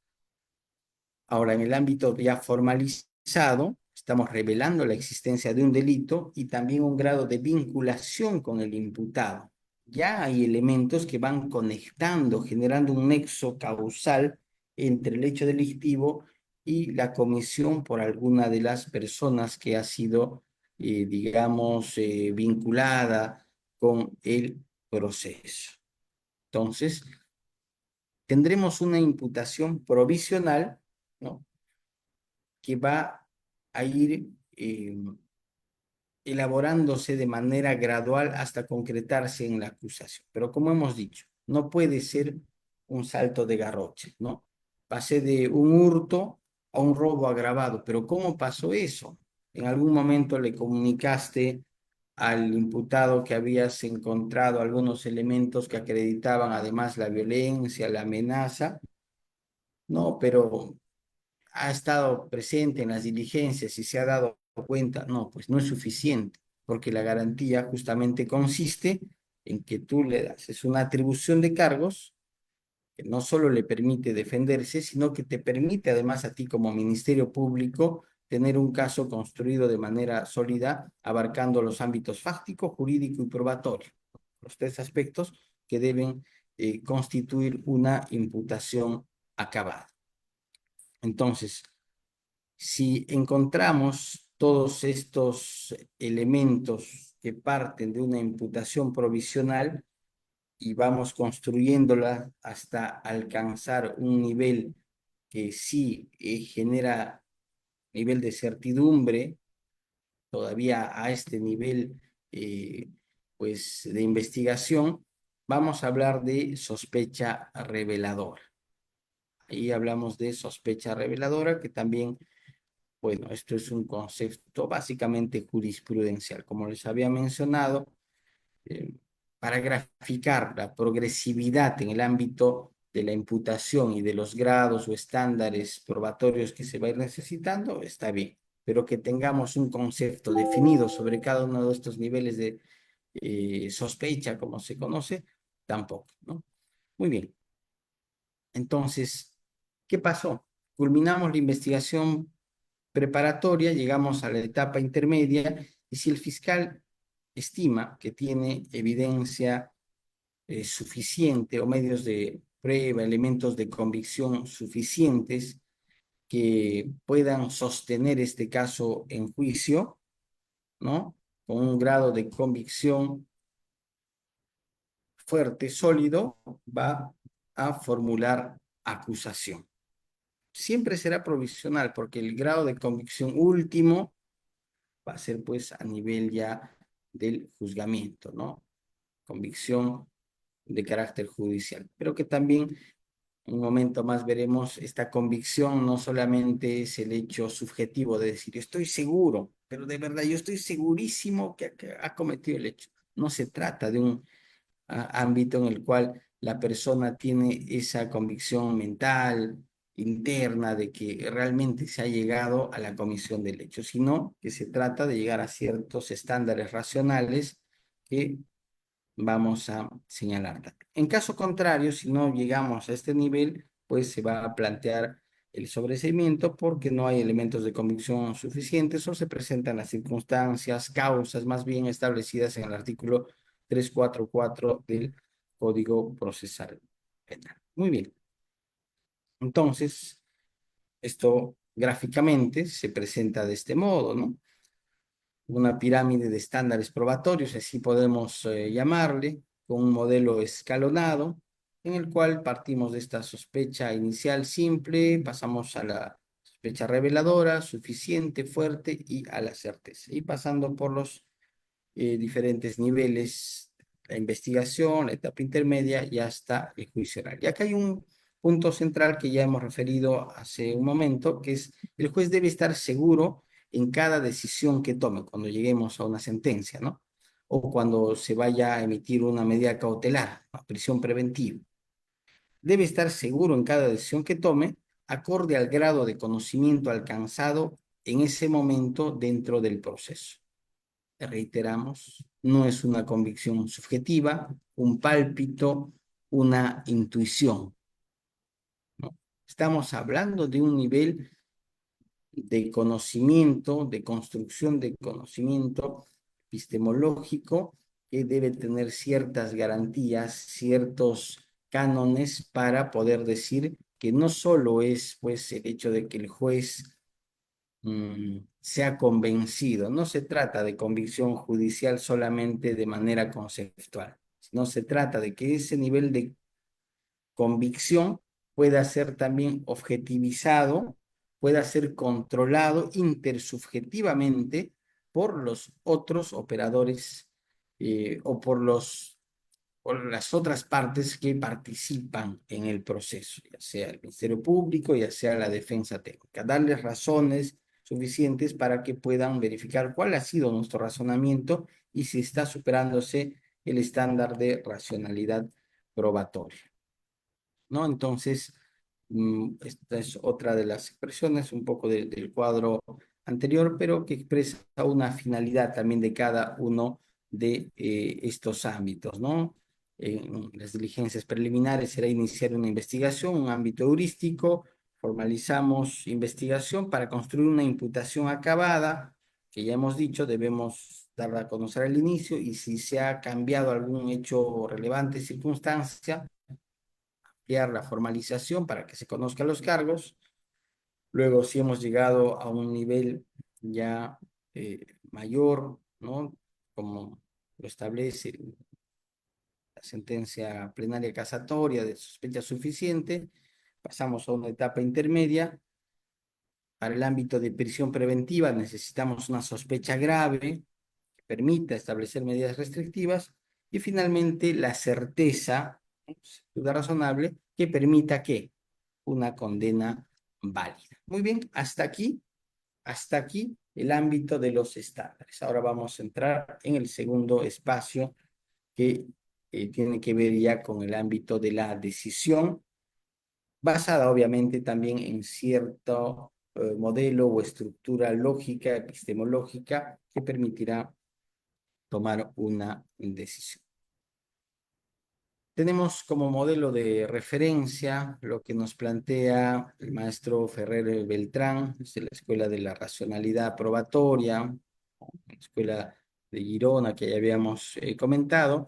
Ahora, en el ámbito ya formalizado, estamos revelando la existencia de un delito y también un grado de vinculación con el imputado. Ya hay elementos que van conectando, generando un nexo causal entre el hecho delictivo y la comisión por alguna de las personas que ha sido, digamos, vinculada con el proceso. Entonces, tendremos una imputación provisional, ¿no? Que va a ir elaborándose de manera gradual hasta concretarse en la acusación. Pero como hemos dicho, no puede ser un salto de garroche, ¿no? Pasé de un hurto a un robo agravado, pero ¿cómo pasó eso? En algún momento le comunicaste al imputado que habías encontrado algunos elementos que acreditaban además la violencia, la amenaza. No, pero ha estado presente en las diligencias y se ha dado cuenta, no, pues no es suficiente, porque la garantía justamente consiste en que tú le das, es una atribución de cargos que no solo le permite defenderse, sino que te permite además a ti como Ministerio Público tener un caso construido de manera sólida, abarcando los ámbitos fáctico, jurídico y probatorio, los tres aspectos que deben constituir una imputación acabada. Entonces, si encontramos todos estos elementos que parten de una imputación provisional y vamos construyéndola hasta alcanzar un nivel que sí genera nivel de certidumbre, todavía a este nivel pues de investigación, vamos a hablar de sospecha reveladora. Ahí hablamos de sospecha reveladora, que también, bueno, esto es un concepto básicamente jurisprudencial. Como les había mencionado, para graficar la progresividad en el ámbito de la imputación y de los grados o estándares probatorios que se va a ir necesitando, está bien. Pero que tengamos un concepto definido sobre cada uno de estos niveles de sospecha, como se conoce, tampoco, ¿no? Muy bien. Entonces, ¿qué pasó? Culminamos la investigación preparatoria, llegamos a la etapa intermedia y si el fiscal estima que tiene evidencia suficiente o medios de prueba, elementos de convicción suficientes que puedan sostener este caso en juicio, ¿no? Con un grado de convicción fuerte, sólido, va a formular acusación. Siempre será provisional porque el grado de convicción último va a ser pues a nivel ya del juzgamiento, ¿no? Convicción de carácter judicial, pero que también un momento más veremos esta convicción no solamente es el hecho subjetivo de decir, estoy seguro, pero de verdad yo estoy segurísimo que ha cometido el hecho. No se trata de un ámbito en el cual la persona tiene esa convicción mental, interna, de que realmente se ha llegado a la comisión del hecho, sino que se trata de llegar a ciertos estándares racionales que vamos a señalar. En caso contrario, si no llegamos a este nivel, pues se va a plantear el sobreseimiento porque no hay elementos de convicción suficientes o se presentan las circunstancias, causas más bien establecidas en el artículo 344 del Código Procesal Penal. Muy bien. Entonces, esto gráficamente se presenta de este modo, ¿no? Una pirámide de estándares probatorios, así podemos llamarle, con un modelo escalonado, en el cual partimos de esta sospecha inicial simple, pasamos a la sospecha reveladora, suficiente, fuerte y a la certeza, y pasando por los diferentes niveles, la investigación, la etapa intermedia y hasta el juicio oral. Y acá hay un punto central que ya hemos referido hace un momento, que es el juez debe estar seguro en cada decisión que tome cuando lleguemos a una sentencia, ¿no? O cuando se vaya a emitir una medida cautelar, una prisión preventiva. Debe estar seguro en cada decisión que tome, acorde al grado de conocimiento alcanzado en ese momento dentro del proceso. Reiteramos, no es una convicción subjetiva, un pálpito, una intuición, ¿no? Estamos hablando de un nivel de conocimiento, de construcción de conocimiento epistemológico que debe tener ciertas garantías, ciertos cánones para poder decir que no solo es pues el hecho de que el juez se ha convencido. No se trata de convicción judicial solamente de manera conceptual, sino se trata de que ese nivel de convicción pueda ser también objetivizado, pueda ser controlado intersubjetivamente por los otros operadores o por las otras partes que participan en el proceso, ya sea el Ministerio Público, ya sea la defensa técnica, darles razones suficientes para que puedan verificar cuál ha sido nuestro razonamiento y si está superándose el estándar de racionalidad probatoria, ¿no? Entonces, esta es otra de las expresiones, un poco del cuadro anterior, pero que expresa una finalidad también de cada uno de estos ámbitos, ¿no? En las diligencias preliminares será iniciar una investigación, un ámbito heurístico, formalizamos investigación para construir una imputación acabada, que ya hemos dicho, debemos darla a conocer al inicio, y si se ha cambiado algún hecho relevante, circunstancia, la formalización para que se conozcan los cargos. Luego, si hemos llegado a un nivel ya mayor, ¿no? Como lo establece la sentencia plenaria casatoria de sospecha suficiente, pasamos a una etapa intermedia. Para el ámbito de prisión preventiva necesitamos una sospecha grave que permita establecer medidas restrictivas y finalmente la certeza, duda razonable, que permita que una condena válida. Muy bien, hasta aquí el ámbito de los estándares. Ahora vamos a entrar en el segundo espacio que tiene que ver ya con el ámbito de la decisión, basada obviamente también en cierto modelo o estructura lógica, epistemológica, que permitirá tomar una decisión. Tenemos como modelo de referencia lo que nos plantea el maestro Ferrer Beltrán, de la Escuela de la Racionalidad Probatoria, la Escuela de Girona que ya habíamos comentado,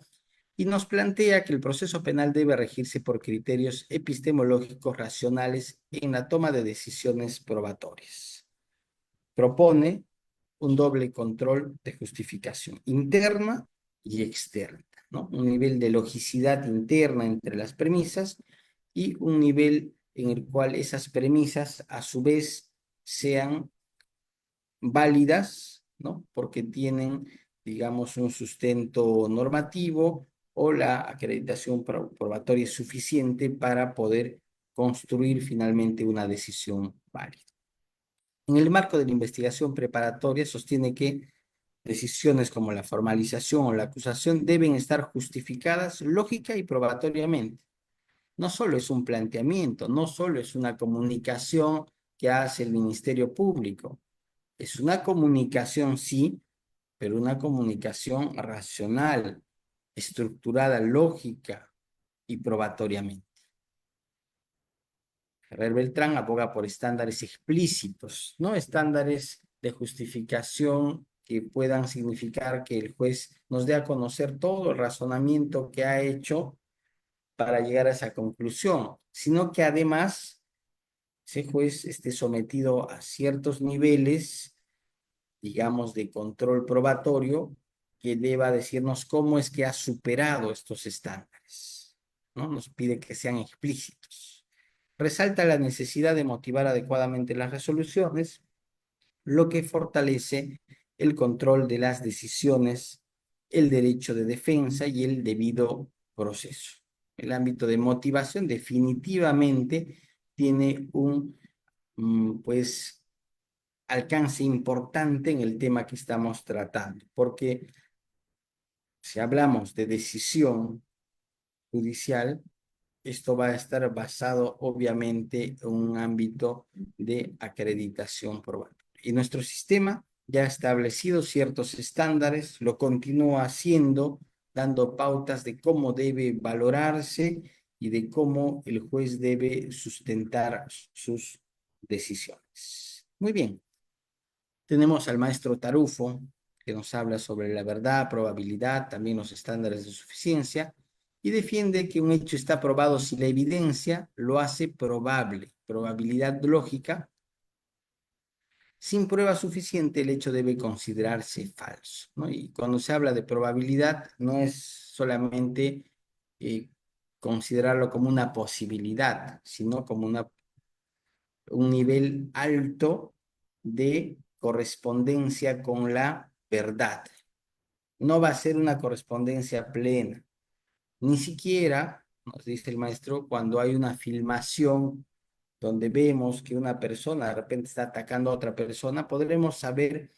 y nos plantea que el proceso penal debe regirse por criterios epistemológicos racionales en la toma de decisiones probatorias. Propone un doble control de justificación interna y externa, ¿no? Un nivel de logicidad interna entre las premisas y un nivel en el cual esas premisas a su vez sean válidas, ¿no? Porque tienen, digamos, un sustento normativo o la acreditación probatoria es suficiente para poder construir finalmente una decisión válida. En el marco de la investigación preparatoria sostiene que decisiones como la formalización o la acusación deben estar justificadas lógica y probatoriamente. No solo es un planteamiento, no solo es una comunicación que hace el Ministerio Público, es una comunicación, sí, pero una comunicación racional, estructurada, lógica y probatoriamente. Ferrer Beltrán aboga por estándares explícitos, no estándares de justificación que puedan significar que el juez nos dé a conocer todo el razonamiento que ha hecho para llegar a esa conclusión, sino que además ese juez esté sometido a ciertos niveles, digamos, de control probatorio que deba decirnos cómo es que ha superado estos estándares, ¿no? Nos pide que sean explícitos. Resalta la necesidad de motivar adecuadamente las resoluciones, lo que fortalece el control de las decisiones, el derecho de defensa y el debido proceso. El ámbito de motivación definitivamente tiene un, pues, alcance importante en el tema que estamos tratando, porque si hablamos de decisión judicial, esto va a estar basado obviamente en un ámbito de acreditación probatoria. Y nuestro sistema ya ha establecido ciertos estándares, lo continúa haciendo, dando pautas de cómo debe valorarse y de cómo el juez debe sustentar sus decisiones. Muy bien. Tenemos al maestro Tarufo, que nos habla sobre la verdad, probabilidad, también los estándares de suficiencia, y defiende que un hecho está probado si la evidencia lo hace probable, probabilidad lógica. Sin prueba suficiente, el hecho debe considerarse falso, ¿no? Y cuando se habla de probabilidad, no es solamente eh, considerarlo como una posibilidad, sino como un nivel alto de correspondencia con la verdad. No va a ser una correspondencia plena. Ni siquiera, nos dice el maestro, cuando hay una filmación donde vemos que una persona de repente está atacando a otra persona, podremos saber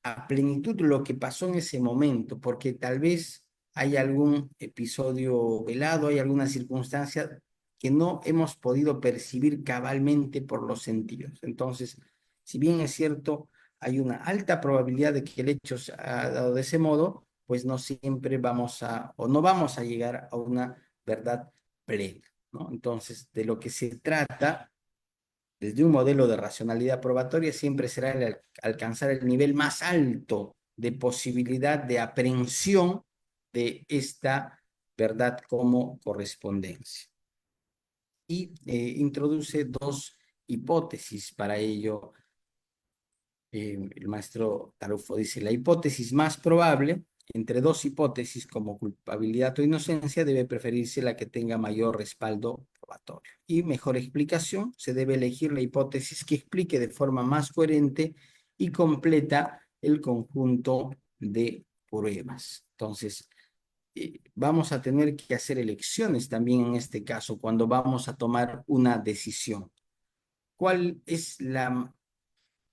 a plenitud lo que pasó en ese momento, porque tal vez hay algún episodio velado, hay alguna circunstancia que no hemos podido percibir cabalmente por los sentidos. Entonces, si bien es cierto, hay una alta probabilidad de que el hecho se ha dado de ese modo, pues no siempre vamos a, o no vamos a llegar a una verdad plena, ¿no? Entonces, de lo que se trata desde un modelo de racionalidad probatoria siempre será el alcanzar el nivel más alto de posibilidad de aprehensión de esta verdad como correspondencia. Y introduce dos hipótesis para ello. El maestro Tarufo dice, la hipótesis más probable entre dos hipótesis como culpabilidad o inocencia debe preferirse la que tenga mayor respaldo probatorio. Y mejor explicación, se debe elegir la hipótesis que explique de forma más coherente y completa el conjunto de pruebas. Entonces, vamos a tener que hacer elecciones también en este caso cuando vamos a tomar una decisión. ¿Cuál es la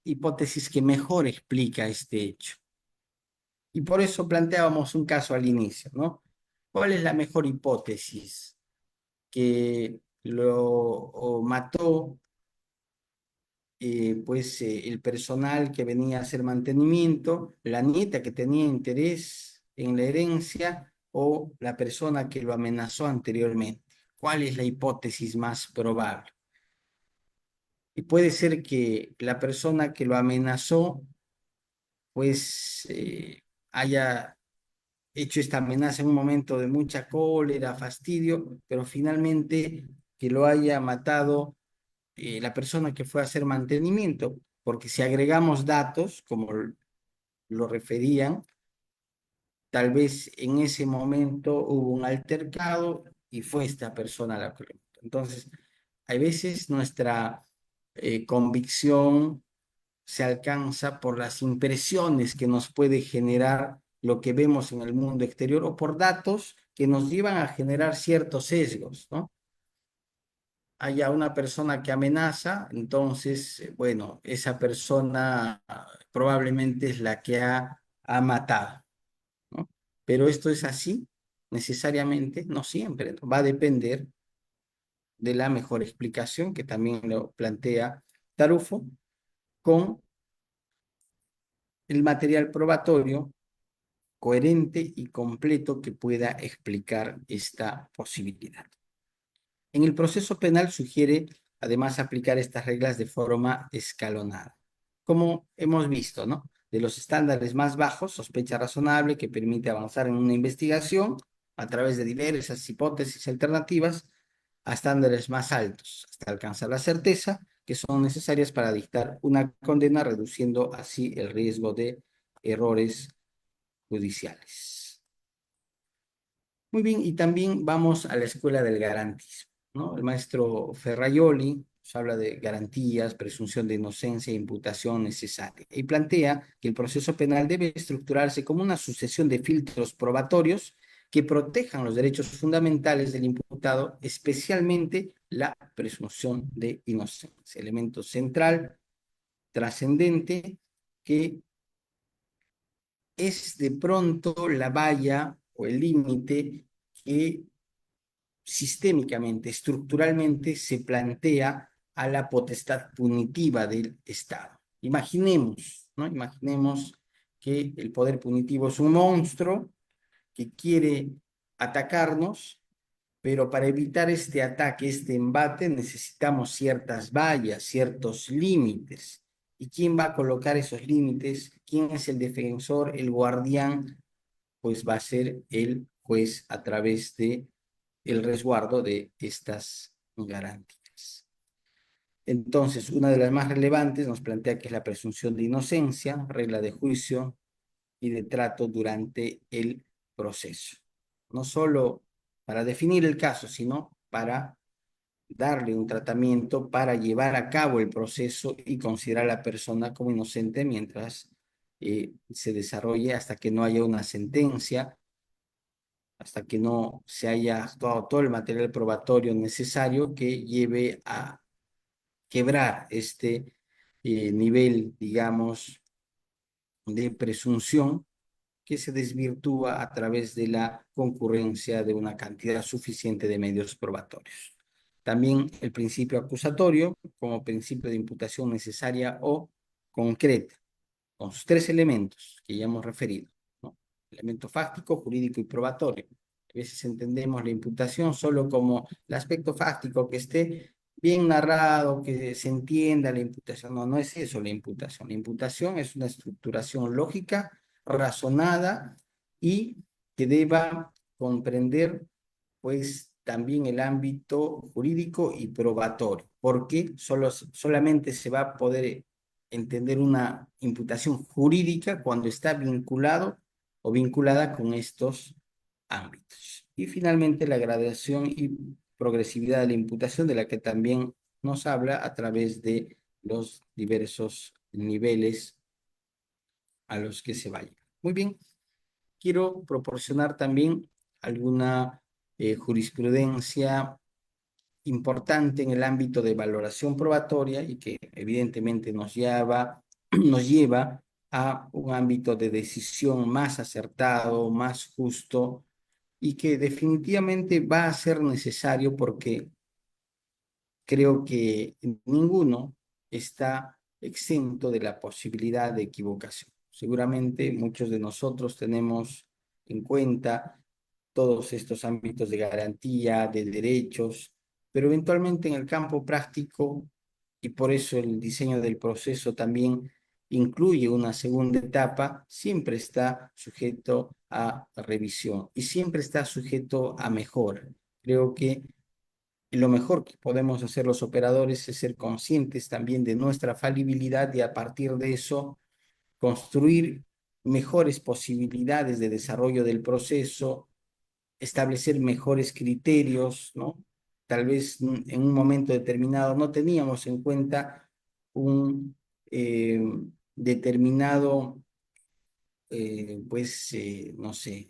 hipótesis que mejor explica este hecho? Y por eso planteábamos un caso al inicio, ¿no? ¿Cuál es la mejor hipótesis? Que lo mató el personal que venía a hacer mantenimiento, la nieta que tenía interés en la herencia o la persona que lo amenazó anteriormente. ¿Cuál es la hipótesis más probable? Y puede ser que la persona que lo amenazó pues haya hecho esta amenaza en un momento de mucha cólera, fastidio, pero finalmente que lo haya matado la persona que fue a hacer mantenimiento, porque si agregamos datos, como lo referían, tal vez en ese momento hubo un altercado y fue esta persona la que lo mató. Entonces, hay veces nuestra convicción se alcanza por las impresiones que nos puede generar lo que vemos en el mundo exterior o por datos que nos llevan a generar ciertos sesgos, ¿no? Haya una persona que amenaza, entonces, bueno, esa persona probablemente es la que ha matado, ¿no? Pero esto es así, necesariamente, no siempre, ¿no? Va a depender de la mejor explicación que también lo plantea Tarufo con el material probatorio coherente y completo que pueda explicar esta posibilidad. En el proceso penal sugiere además aplicar estas reglas de forma escalonada. Como hemos visto, ¿no? De los estándares más bajos, sospecha razonable que permite avanzar en una investigación a través de diversas hipótesis alternativas, a estándares más altos, hasta alcanzar la certeza que son necesarias para dictar una condena, reduciendo así el riesgo de errores judiciales. Muy bien, y también vamos a la escuela del garantismo, ¿no? El maestro Ferraioli nos habla de garantías, presunción de inocencia e imputación necesaria, y plantea que el proceso penal debe estructurarse como una sucesión de filtros probatorios que protejan los derechos fundamentales del imputado, especialmente la presunción de inocencia, elemento central, trascendente, que es de pronto la valla o el límite que sistémicamente, estructuralmente se plantea a la potestad punitiva del Estado. Imaginemos, ¿no? Imaginemos que el poder punitivo es un monstruo que quiere atacarnos, pero para evitar este ataque, este embate, necesitamos ciertas vallas, ciertos límites. ¿Y quién va a colocar esos límites? ¿Quién es el defensor, el guardián? Pues va a ser el juez a través de el resguardo de estas garantías. Entonces, una de las más relevantes nos plantea que es la presunción de inocencia, regla de juicio y de trato durante el proceso. No solo para definir el caso, sino para darle un tratamiento para llevar a cabo el proceso y considerar a la persona como inocente mientras se desarrolle hasta que no haya una sentencia, hasta que no se haya actuado todo el material probatorio necesario que lleve a quebrar este nivel, digamos, de presunción que se desvirtúa a través de la concurrencia de una cantidad suficiente de medios probatorios. También el principio acusatorio como principio de imputación necesaria o concreta, con sus tres elementos que ya hemos referido, ¿no? Elemento fáctico, jurídico y probatorio. A veces entendemos la imputación solo como el aspecto fáctico, que esté bien narrado, que se entienda la imputación. No, no es eso la imputación. La imputación es una estructuración lógica, razonada y que deba comprender pues también el ámbito jurídico y probatorio, porque solamente se va a poder entender una imputación jurídica cuando está vinculado o vinculada con estos ámbitos. Y finalmente la gradación y progresividad de la imputación, de la que también nos habla a través de los diversos niveles a los que se vaya. Muy bien, quiero proporcionar también alguna jurisprudencia importante en el ámbito de valoración probatoria y que evidentemente nos lleva a un ámbito de decisión más acertado, más justo y que definitivamente va a ser necesario porque creo que ninguno está exento de la posibilidad de equivocación. Seguramente muchos de nosotros tenemos en cuenta todos estos ámbitos de garantía, de derechos, pero eventualmente en el campo práctico, y por eso el diseño del proceso también incluye una segunda etapa, siempre está sujeto a revisión y siempre está sujeto a mejora. Creo que lo mejor que podemos hacer los operadores es ser conscientes también de nuestra falibilidad y a partir de eso construir mejores posibilidades de desarrollo del proceso, establecer mejores criterios, ¿no? Tal vez en un momento determinado no teníamos en cuenta un eh, determinado, no sé,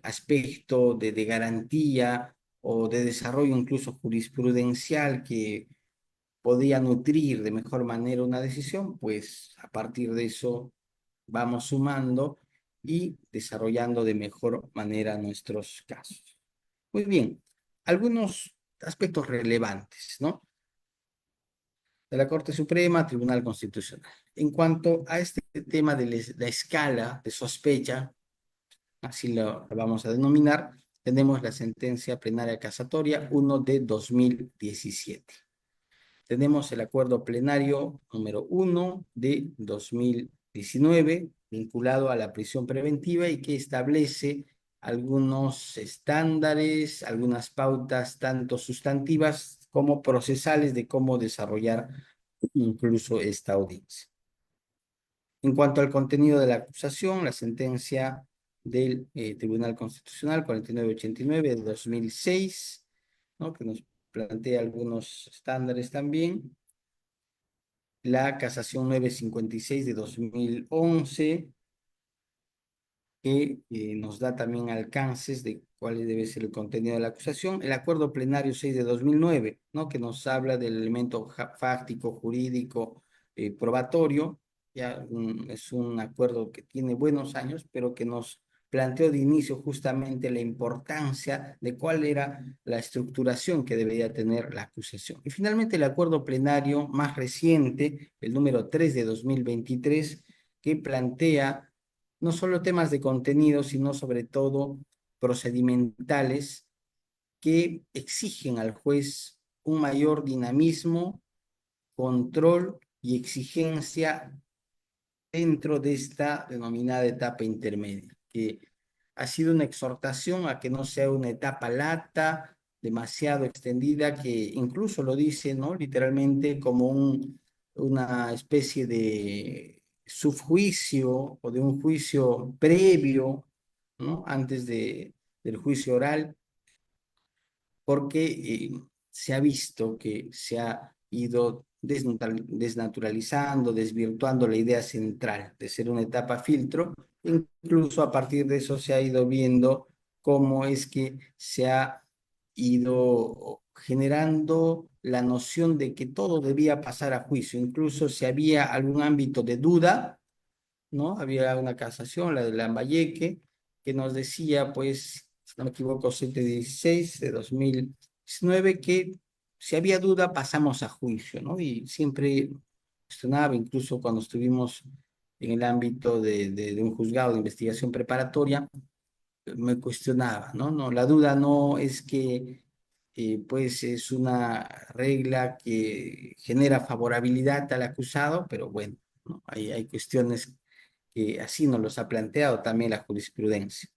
aspecto de garantía o de desarrollo incluso jurisprudencial que podía nutrir de mejor manera una decisión, pues a partir de eso vamos sumando y desarrollando de mejor manera nuestros casos. Muy bien, algunos aspectos relevantes, ¿no? De la Corte Suprema, Tribunal Constitucional. En cuanto a este tema de la escala de sospecha, así lo vamos a denominar, tenemos la sentencia plenaria casatoria 1 de 2017. Tenemos el acuerdo plenario número 1 de 2019, vinculado a la prisión preventiva y que establece algunos estándares, algunas pautas tanto sustantivas como procesales de cómo desarrollar incluso esta audiencia. En cuanto al contenido de la acusación, la sentencia del Tribunal Constitucional 4989 de 2006, ¿no? Que nos plantea algunos estándares también. La casación 956 de 2011, que nos da también alcances de cuál debe ser el contenido de la acusación. El acuerdo plenario 6 de 2009, ¿no? Que nos habla del elemento fáctico, jurídico, probatorio. Ya es un acuerdo que tiene buenos años, pero que nos planteó de inicio justamente la importancia de cuál era la estructuración que debería tener la acusación. Y finalmente el acuerdo plenario más reciente, el número 3 de 2023, que plantea no solo temas de contenido, sino sobre todo procedimentales que exigen al juez un mayor dinamismo, control y exigencia dentro de esta denominada etapa intermedia, que ha sido una exhortación a que no sea una etapa lata, demasiado extendida, que incluso lo dice, ¿no? Literalmente como una especie de subjuicio o de un juicio previo, ¿no? Antes del juicio oral, porque se ha visto que se ha ido desnaturalizando, desvirtuando la idea central de ser una etapa filtro. Incluso a partir de eso se ha ido viendo cómo es que se ha ido generando la noción de que todo debía pasar a juicio. Incluso si había algún ámbito de duda, ¿no? Había una casación, la de Lambayeque, que nos decía, pues, si no me equivoco, 716 de 2019, que si había duda pasamos a juicio, ¿no? Y siempre cuestionaba, incluso cuando estuvimos en el ámbito de un juzgado de investigación preparatoria, me cuestionaba, ¿no? No, la duda no es que, pues, es una regla que genera favorabilidad al acusado, pero bueno, ¿no? Hay cuestiones que así nos los ha planteado también la jurisprudencia.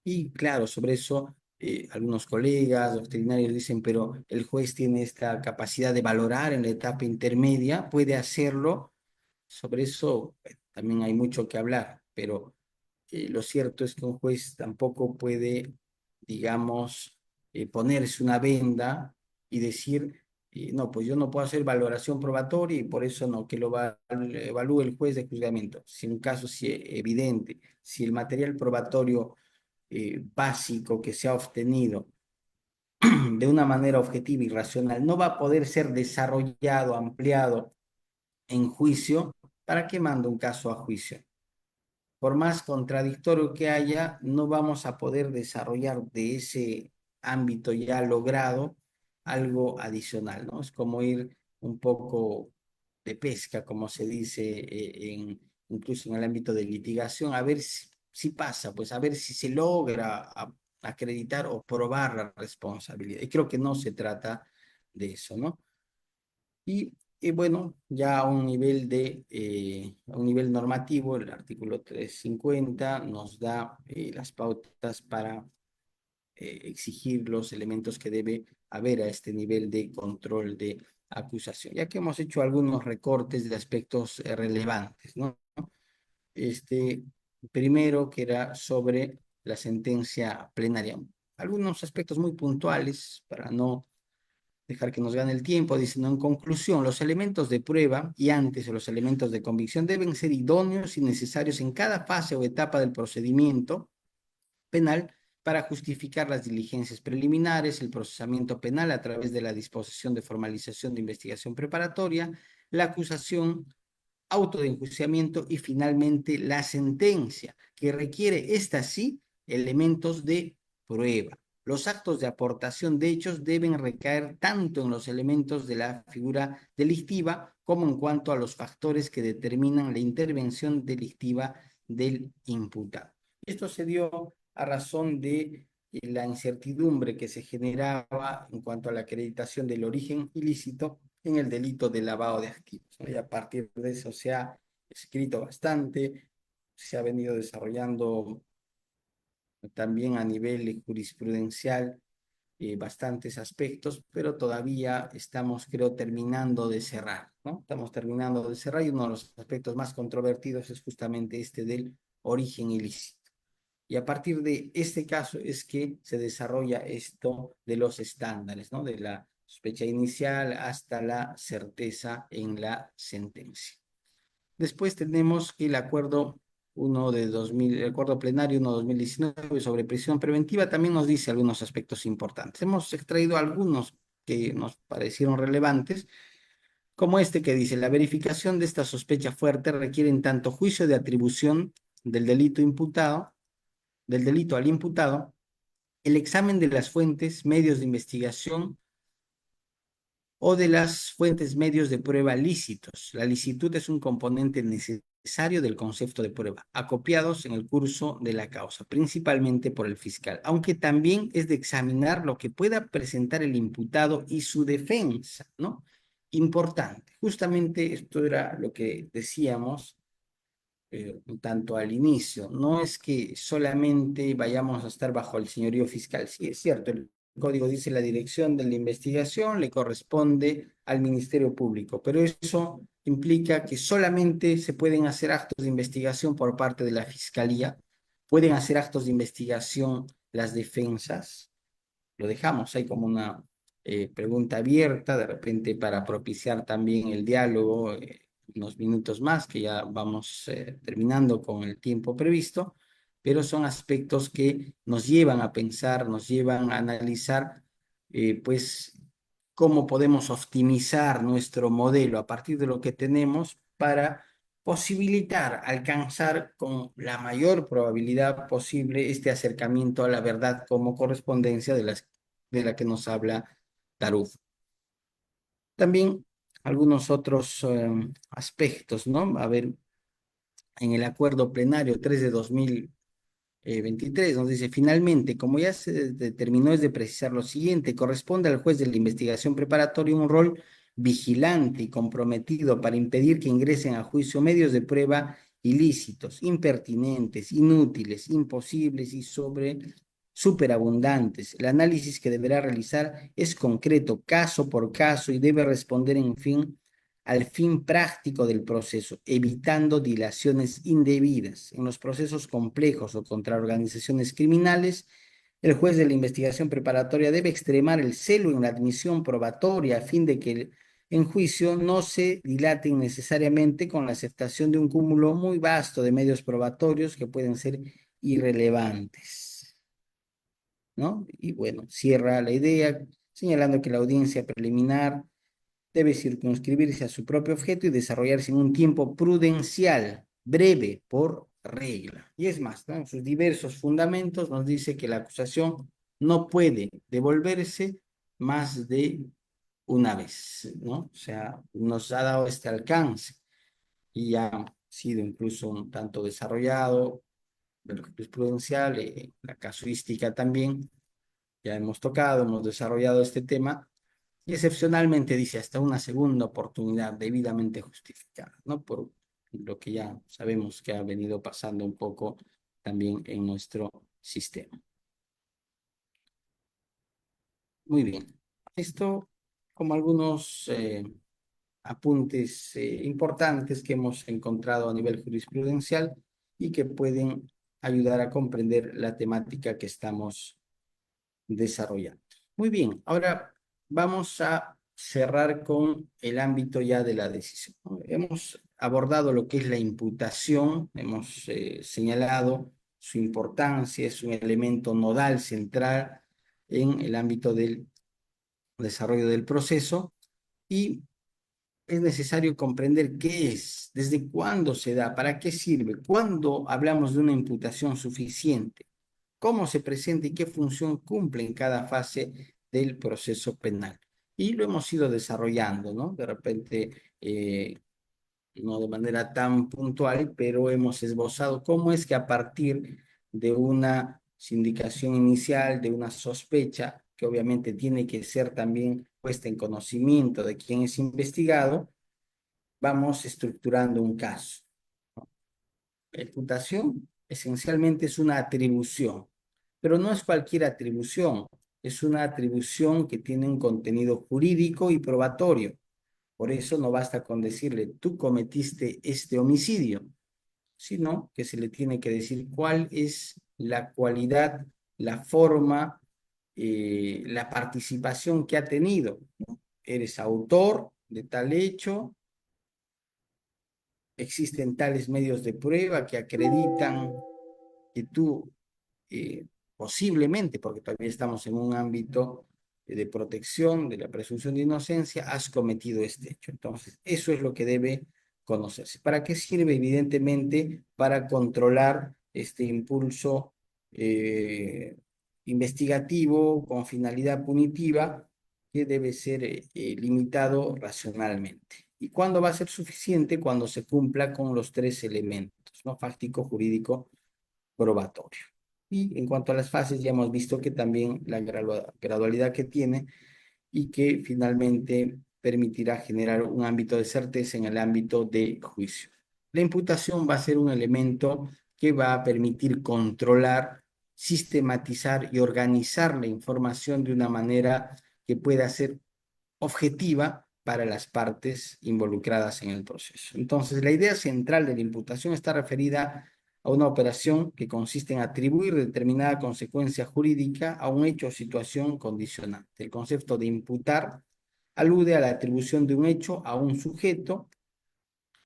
Y claro, sobre eso algunos colegas doctrinarios dicen, pero el juez tiene esta capacidad de valorar en la etapa intermedia, puede hacerlo. Sobre eso también hay mucho que hablar, pero lo cierto es que un juez tampoco puede, digamos, ponerse una venda y decir, no, pues yo no puedo hacer valoración probatoria y por eso no, que lo evalúe el juez de juzgamiento. Si un caso es evidente, si el material probatorio básico que se ha obtenido de una manera objetiva y racional no va a poder ser desarrollado, ampliado en juicio, ¿para qué manda un caso a juicio? Por más contradictorio que haya, no vamos a poder desarrollar de ese ámbito ya logrado algo adicional, ¿no? Es como ir un poco de pesca, como se dice, incluso en el ámbito de litigación, a ver si pasa, pues a ver si se logra acreditar o probar la responsabilidad. Y creo que no se trata de eso, ¿no? Y Y bueno, ya a un nivel normativo, el artículo 350 nos da las pautas para exigir los elementos que debe haber a este nivel de control de acusación, ya que hemos hecho algunos recortes de aspectos relevantes, ¿no? Este, primero, que era sobre la sentencia plenaria. Algunos aspectos muy puntuales para no dejar que nos gane el tiempo, diciendo en conclusión, los elementos de prueba y antes los elementos de convicción deben ser idóneos y necesarios en cada fase o etapa del procedimiento penal para justificar las diligencias preliminares, el procesamiento penal a través de la disposición de formalización de investigación preparatoria, la acusación, auto de enjuiciamiento y finalmente la sentencia, que requiere, esta sí, elementos de prueba. Los actos de aportación de hechos deben recaer tanto en los elementos de la figura delictiva como en cuanto a los factores que determinan la intervención delictiva del imputado. Esto se dio a razón de la incertidumbre que se generaba en cuanto a la acreditación del origen ilícito en el delito de lavado de activos, ¿no? Y a partir de eso se ha escrito bastante, se ha venido desarrollando también a nivel jurisprudencial bastantes aspectos, pero todavía estamos, creo, terminando de cerrar, ¿no? Estamos terminando de cerrar y uno de los aspectos más controvertidos es justamente este del origen ilícito. Y a partir de este caso es que se desarrolla esto de los estándares, ¿no? De la sospecha inicial hasta la certeza en la sentencia. Después tenemos el acuerdo el acuerdo plenario 1 de 2019 sobre prisión preventiva también nos dice algunos aspectos importantes. Hemos extraído algunos que nos parecieron relevantes, como este que dice, la verificación de esta sospecha fuerte requiere en tanto juicio de atribución del delito imputado, del delito al imputado, el examen de las fuentes, medios de investigación o de las fuentes, medios de prueba lícitos. La licitud es un componente necesario del concepto de prueba, acopiados en el curso de la causa, principalmente por el fiscal, aunque también es de examinar lo que pueda presentar el imputado y su defensa, ¿no? Importante. Justamente esto era lo que decíamos tanto al inicio. No es que solamente vayamos a estar bajo el señorío fiscal. Sí, es cierto, el código dice la dirección de la investigación le corresponde al Ministerio Público, pero eso implica que solamente se pueden hacer actos de investigación por parte de la Fiscalía, pueden hacer actos de investigación las defensas. Lo dejamos ahí como una pregunta abierta, de repente para propiciar también el diálogo, unos minutos más, que ya vamos terminando con el tiempo previsto, pero son aspectos que nos llevan a pensar, nos llevan a analizar, pues, cómo podemos optimizar nuestro modelo a partir de lo que tenemos para posibilitar alcanzar con la mayor probabilidad posible este acercamiento a la verdad como correspondencia de la que nos habla Taruf. También algunos otros aspectos, ¿no? A ver, en el acuerdo plenario 3 de 2023 nos dice, finalmente, como ya se determinó, es de precisar lo siguiente, corresponde al juez de la investigación preparatoria un rol vigilante y comprometido para impedir que ingresen a juicio medios de prueba ilícitos, impertinentes, inútiles, imposibles y superabundantes. El análisis que deberá realizar es concreto, caso por caso, y debe responder, en fin, al fin práctico del proceso, evitando dilaciones indebidas. En los procesos complejos o contra organizaciones criminales, el juez de la investigación preparatoria debe extremar el celo en la admisión probatoria a fin de que en juicio no se dilate innecesariamente con la aceptación de un cúmulo muy vasto de medios probatorios que pueden ser irrelevantes, ¿no? Y bueno, cierra la idea señalando que la audiencia preliminar debe circunscribirse a su propio objeto y desarrollarse en un tiempo prudencial, breve, por regla. Y es más, ¿no? En sus diversos fundamentos nos dice que la acusación no puede devolverse más de una vez, ¿no? O sea, nos ha dado este alcance y ha sido incluso un tanto desarrollado de lo jurisprudencial, la casuística también, ya hemos tocado, hemos desarrollado este tema Y excepcionalmente dice hasta una segunda oportunidad debidamente justificada, ¿no? Por lo que ya sabemos que ha venido pasando un poco también en nuestro sistema. Muy bien. Esto como algunos apuntes importantes que hemos encontrado a nivel jurisprudencial y que pueden ayudar a comprender la temática que estamos desarrollando. Muy bien, ahora vamos a cerrar con el ámbito ya de la decisión, ¿no? Hemos abordado lo que es la imputación, hemos señalado su importancia, es un elemento nodal central en el ámbito del desarrollo del proceso y es necesario comprender qué es, desde cuándo se da, para qué sirve, cuándo hablamos de una imputación suficiente, cómo se presenta y qué función cumple en cada fase del proceso penal. Y lo hemos ido desarrollando, ¿no? De repente, no de manera tan puntual, pero hemos esbozado cómo es que a partir de una sindicación inicial, de una sospecha, que obviamente tiene que ser también puesta en conocimiento de quien es investigado, vamos estructurando un caso. La imputación esencialmente es una atribución, pero no es cualquier atribución, es una atribución que tiene un contenido jurídico y probatorio. Por eso no basta con decirle, tú cometiste este homicidio, sino que se le tiene que decir cuál es la cualidad, la forma, la participación que ha tenido. Eres autor de tal hecho, existen tales medios de prueba que acreditan que tú posiblemente, porque todavía estamos en un ámbito de protección de la presunción de inocencia, has cometido este hecho. Entonces, eso es lo que debe conocerse. ¿Para qué sirve? Evidentemente, para controlar este impulso investigativo con finalidad punitiva que debe ser limitado racionalmente. ¿Y cuándo va a ser suficiente? Cuando se cumpla con los tres elementos, ¿no? Fáctico, jurídico, probatorio. Y en cuanto a las fases, ya hemos visto que también la gradualidad que tiene y que finalmente permitirá generar un ámbito de certeza en el ámbito de juicio. La imputación va a ser un elemento que va a permitir controlar, sistematizar y organizar la información de una manera que pueda ser objetiva para las partes involucradas en el proceso. Entonces, la idea central de la imputación está referida a una operación que consiste en atribuir determinada consecuencia jurídica a un hecho o situación condicionante. El concepto de imputar alude a la atribución de un hecho a un sujeto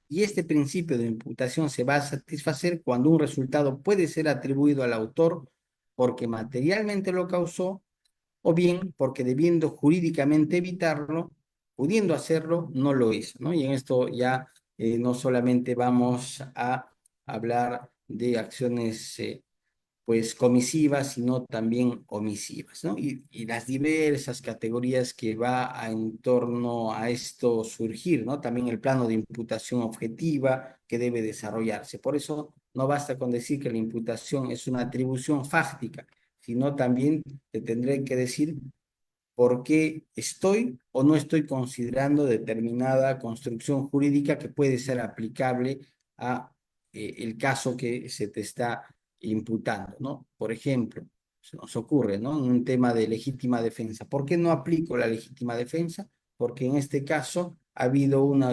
y este principio de imputación se va a satisfacer cuando un resultado puede ser atribuido al autor porque materialmente lo causó o bien porque debiendo jurídicamente evitarlo, pudiendo hacerlo, no lo hizo, ¿no? Y en esto ya no solamente vamos a hablar de acciones pues comisivas, sino también omisivas, ¿no? Y las diversas categorías que va en torno a esto surgir, ¿no? También el plano de imputación objetiva que debe desarrollarse. Por eso no basta con decir que la imputación es una atribución fáctica, sino también te tendré que decir por qué estoy o no estoy considerando determinada construcción jurídica que puede ser aplicable a el caso que se te está imputando, ¿no? Por ejemplo, se nos ocurre, ¿no? En un tema de legítima defensa. ¿Por qué no aplico la legítima defensa? Porque en este caso ha habido una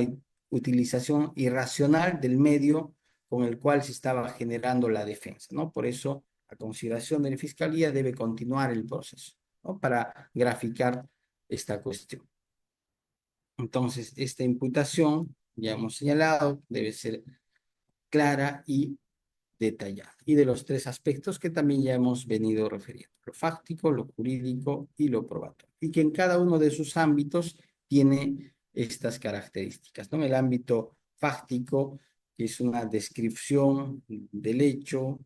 utilización irracional del medio con el cual se estaba generando la defensa, ¿no? Por eso, a consideración de la Fiscalía, debe continuar el proceso, ¿no? Para graficar esta cuestión. Entonces, esta imputación, ya hemos señalado, debe ser clara y detallada. Y de los tres aspectos que también ya hemos venido refiriendo, lo fáctico, lo jurídico y lo probatorio. Y que en cada uno de sus ámbitos tiene estas características, ¿no? El ámbito fáctico, que es una descripción del hecho,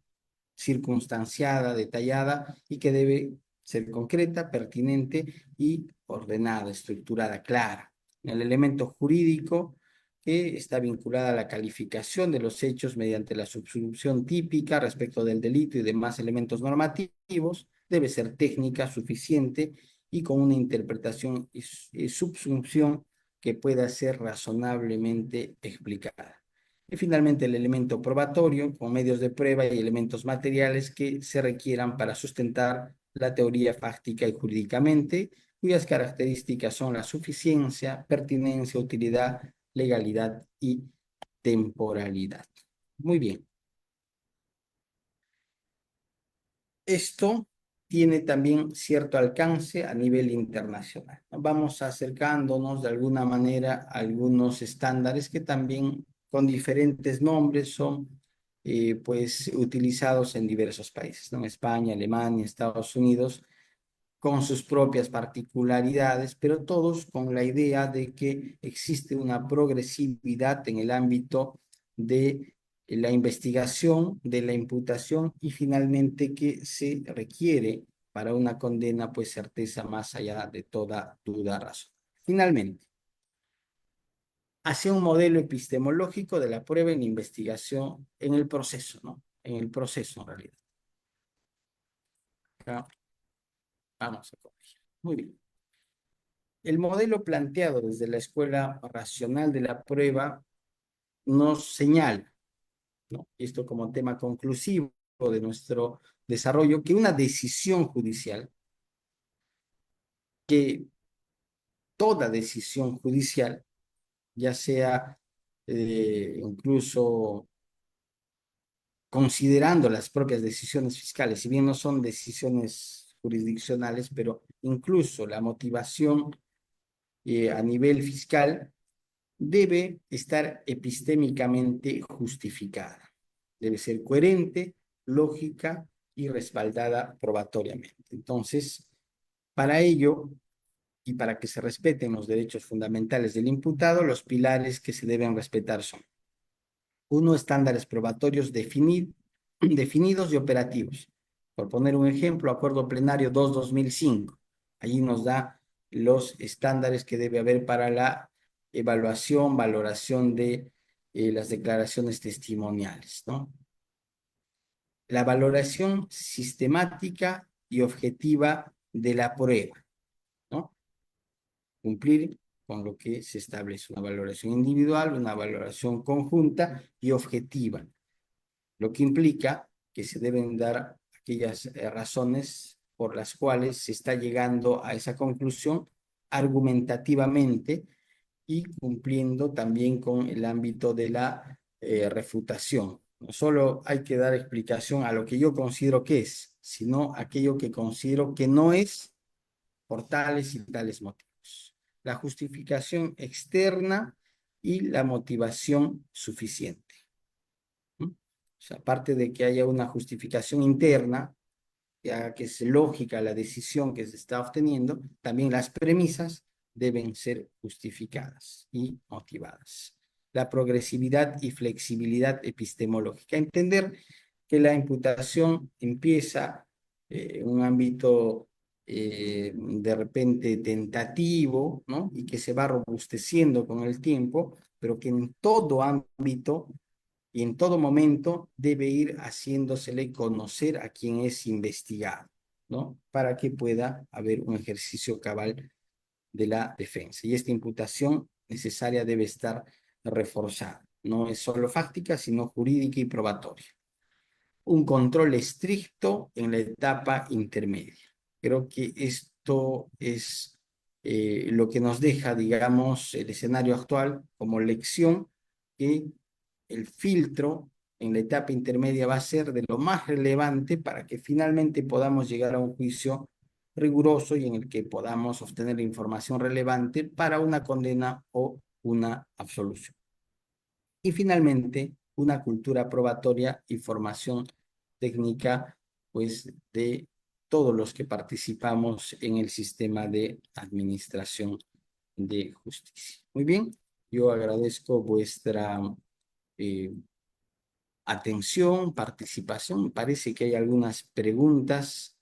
circunstanciada, detallada y que debe ser concreta, pertinente y ordenada, estructurada, clara. El elemento jurídico que está vinculada a la calificación de los hechos mediante la subsunción típica respecto del delito y demás elementos normativos, debe ser técnica, suficiente y con una interpretación y subsunción que pueda ser razonablemente explicada. Y finalmente el elemento probatorio, con medios de prueba y elementos materiales que se requieran para sustentar la teoría fáctica y jurídicamente, cuyas características son la suficiencia, pertinencia, utilidad, legalidad y temporalidad. Muy bien. Esto tiene también cierto alcance a nivel internacional. Vamos acercándonos de alguna manera a algunos estándares que también con diferentes nombres son pues utilizados en diversos países, ¿no? España, Alemania, Estados Unidos, con sus propias particularidades, pero todos con la idea de que existe una progresividad en el ámbito de la investigación, de la imputación y finalmente que se requiere para una condena pues certeza más allá de toda duda razón. Finalmente, hacia un modelo epistemológico de la prueba en la investigación en el proceso, ¿no? En el proceso en realidad. Acá vamos a corregir. Muy bien. El modelo planteado desde la escuela racional de la prueba nos señala, ¿no? Esto como tema conclusivo de nuestro desarrollo, que una decisión judicial, que toda decisión judicial, ya sea incluso considerando las propias decisiones fiscales, si bien no son decisiones jurisdiccionales, pero incluso la motivación a nivel fiscal, debe estar epistémicamente justificada. Debe ser coherente, lógica y respaldada probatoriamente. Entonces, para ello y para que se respeten los derechos fundamentales del imputado, los pilares que se deben respetar son: uno, estándares probatorios definidos y operativos. Por poner un ejemplo, Acuerdo Plenario 2/2005. Allí nos da los estándares que debe haber para la evaluación, valoración de las declaraciones testimoniales, ¿no? La valoración sistemática y objetiva de la prueba, ¿no? Cumplir con lo que se establece, una valoración individual, una valoración conjunta y objetiva, lo que implica que se deben dar aquellas razones por las cuales se está llegando a esa conclusión argumentativamente y cumpliendo también con el ámbito de la refutación. No solo hay que dar explicación a lo que yo considero que es, sino aquello que considero que no es por tales y tales motivos. La justificación externa y la motivación suficiente. O sea, aparte de que haya una justificación interna, que haga que es lógica la decisión que se está obteniendo, también las premisas deben ser justificadas y motivadas. La progresividad y flexibilidad epistemológica. Entender que la imputación empieza en un ámbito de repente tentativo, ¿no? Y que se va robusteciendo con el tiempo, pero que en todo ámbito y en todo momento debe ir haciéndosele conocer a quien es investigado, ¿no? Para que pueda haber un ejercicio cabal de la defensa. Y esta imputación necesaria debe estar reforzada. No es solo fáctica, sino jurídica y probatoria. Un control estricto en la etapa intermedia. Creo que esto es lo que nos deja, digamos, el escenario actual como lección, que el filtro en la etapa intermedia va a ser de lo más relevante para que finalmente podamos llegar a un juicio riguroso y en el que podamos obtener información relevante para una condena o una absolución. Y finalmente, una cultura probatoria y formación técnica, pues, de todos los que participamos en el sistema de administración de justicia. Muy bien, yo agradezco vuestra eh, atención, participación. Parece que hay algunas preguntas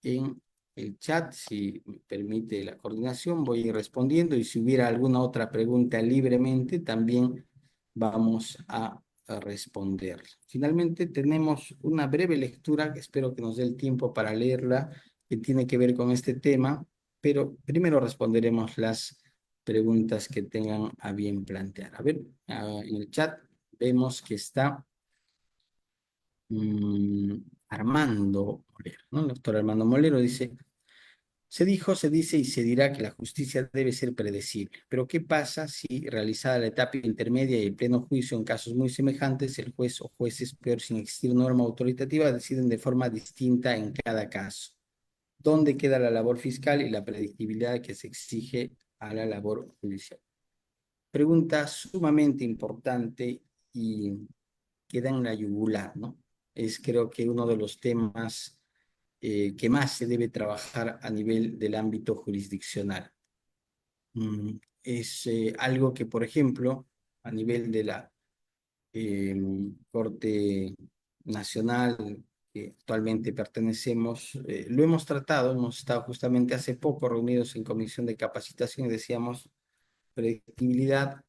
en el chat. Si me permite la coordinación, voy a ir respondiendo y si hubiera alguna otra pregunta libremente, también vamos a responder. Finalmente, tenemos una breve lectura, que espero que nos dé el tiempo para leerla, que tiene que ver con este tema, pero primero responderemos las preguntas que tengan a bien plantear. A ver, en el chat vemos que está mm, Armando Molero, ¿no? El doctor Armando Molero dice, se dijo, se dice y se dirá que la justicia debe ser predecible, pero ¿qué pasa si realizada la etapa intermedia y el pleno juicio en casos muy semejantes, el juez o jueces, peor sin existir norma autoritativa, deciden de forma distinta en cada caso? ¿Dónde queda la labor fiscal y la predictibilidad que se exige a la labor judicial? Pregunta sumamente importante y queda en la yugular, ¿no? Es creo que uno de los temas que más se debe trabajar a nivel del ámbito jurisdiccional. Es algo que, por ejemplo, a nivel de la eh, Corte Nacional que actualmente pertenecemos, lo hemos tratado, hemos estado justamente hace poco reunidos en comisión de capacitación y decíamos predictibilidad,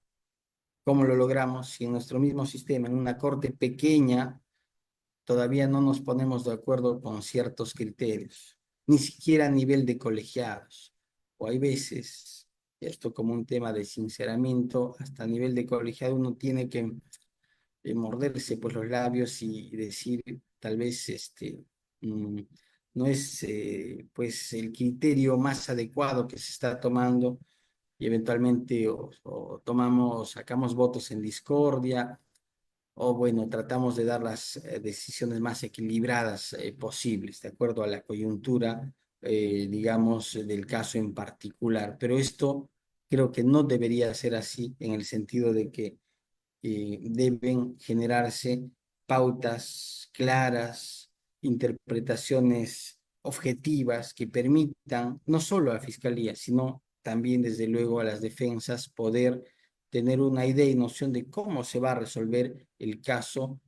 ¿cómo lo logramos si en nuestro mismo sistema, en una corte pequeña, todavía no nos ponemos de acuerdo con ciertos criterios, ni siquiera a nivel de colegiados, o hay veces, esto como un tema de sinceramiento, hasta a nivel de colegiado uno tiene que morderse pues los labios y decir tal vez mm, no es pues el criterio más adecuado que se está tomando y eventualmente o tomamos, sacamos votos en discordia o bueno, tratamos de dar las decisiones más equilibradas posibles, de acuerdo a la coyuntura, digamos, del caso en particular. Pero esto creo que no debería ser así en el sentido de que deben generarse pautas claras, interpretaciones objetivas que permitan no solo a la Fiscalía, sino también, desde luego, a las defensas poder tener una idea y noción de cómo se va a resolver el caso,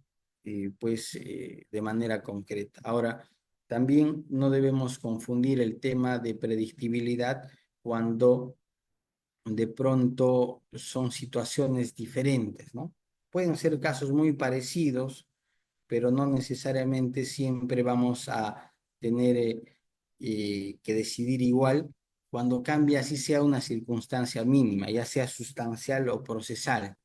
de manera concreta. Ahora, también no debemos confundir el tema de predictibilidad cuando de pronto son situaciones diferentes, ¿no? Pueden ser casos muy parecidos, pero no necesariamente siempre vamos a tener que decidir igual cuando cambia así sea una circunstancia mínima, ya sea sustancial o procesal.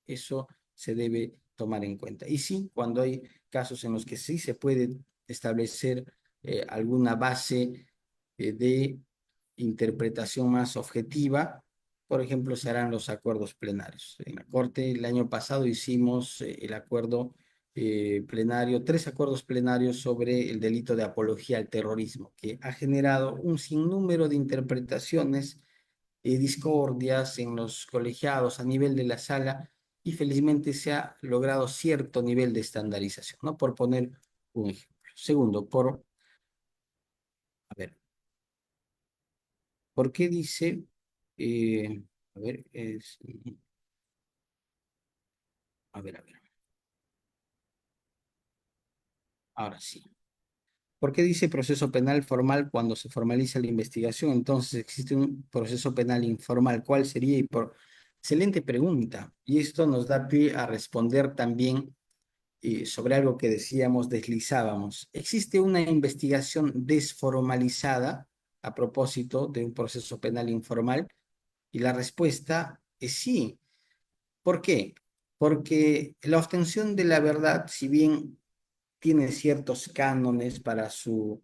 Eso se debe tomar en cuenta. Y sí, cuando hay casos en los que sí se puede establecer alguna base de interpretación más objetiva, por ejemplo, se harán los acuerdos plenarios. En la Corte el año pasado hicimos el acuerdo plenario, 3 acuerdos plenarios sobre el delito de apología al terrorismo, que ha generado un sinnúmero de interpretaciones, discordias en los colegiados a nivel de la sala y felizmente se ha logrado cierto nivel de estandarización, ¿no? Por poner un ejemplo. Segundo, a ver, ¿por qué dice, a ver, a ver, ahora sí. ¿Por qué dice proceso penal formal cuando se formaliza la investigación? Entonces existe un proceso penal informal. ¿Cuál sería? Excelente pregunta. Y esto nos da pie a responder también sobre algo que decíamos, deslizábamos. ¿Existe una investigación desformalizada a propósito de un proceso penal informal? Y la respuesta es sí. ¿Por qué? Porque la obtención de la verdad, si bien tiene ciertos cánones para su,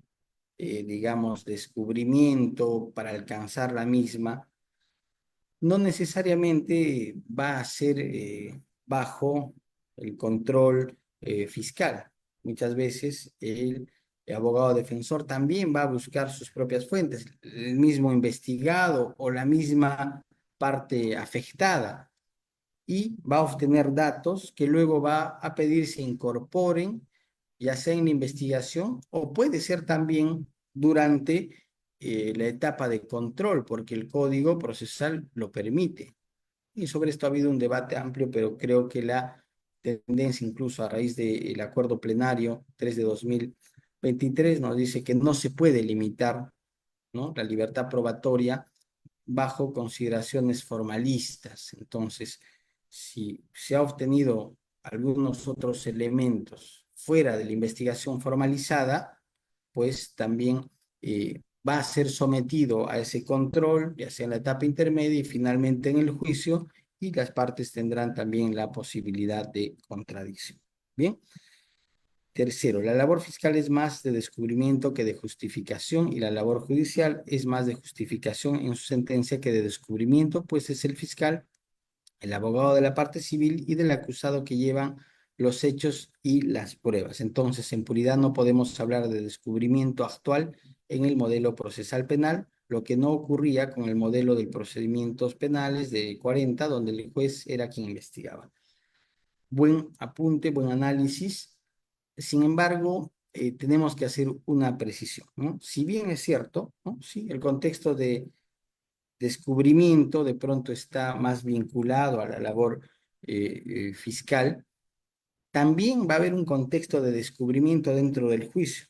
digamos, descubrimiento, para alcanzar la misma, no necesariamente va a ser bajo el control fiscal. Muchas veces el abogado defensor también va a buscar sus propias fuentes, el mismo investigado o la misma parte afectada, y va a obtener datos que luego va a pedir se incorporen, ya sea en la investigación o puede ser también durante la etapa de control, porque el código procesal lo permite. Y sobre esto ha habido un debate amplio, pero creo que la tendencia, incluso a raíz del acuerdo plenario 3 de 2023, nos dice que no se puede limitar, ¿no?, la libertad probatoria bajo consideraciones formalistas. Entonces, si se ha obtenido algunos otros elementos fuera de la investigación formalizada, pues también va a ser sometido a ese control, ya sea en la etapa intermedia y finalmente en el juicio, y las partes tendrán también la posibilidad de contradicción. Bien. Tercero, la labor fiscal es más de descubrimiento que de justificación y la labor judicial es más de justificación en su sentencia que de descubrimiento, pues es el fiscal, el abogado de la parte civil y del acusado que llevan los hechos y las pruebas. Entonces, en puridad no podemos hablar de descubrimiento actual en el modelo procesal penal, lo que no ocurría con el modelo de procedimientos penales de 40, donde el juez era quien investigaba. Buen apunte, buen análisis. Sin embargo, tenemos que hacer una precisión, ¿no? Si bien es cierto, ¿no? Sí, el contexto de descubrimiento de pronto está más vinculado a la labor fiscal, también va a haber un contexto de descubrimiento dentro del juicio.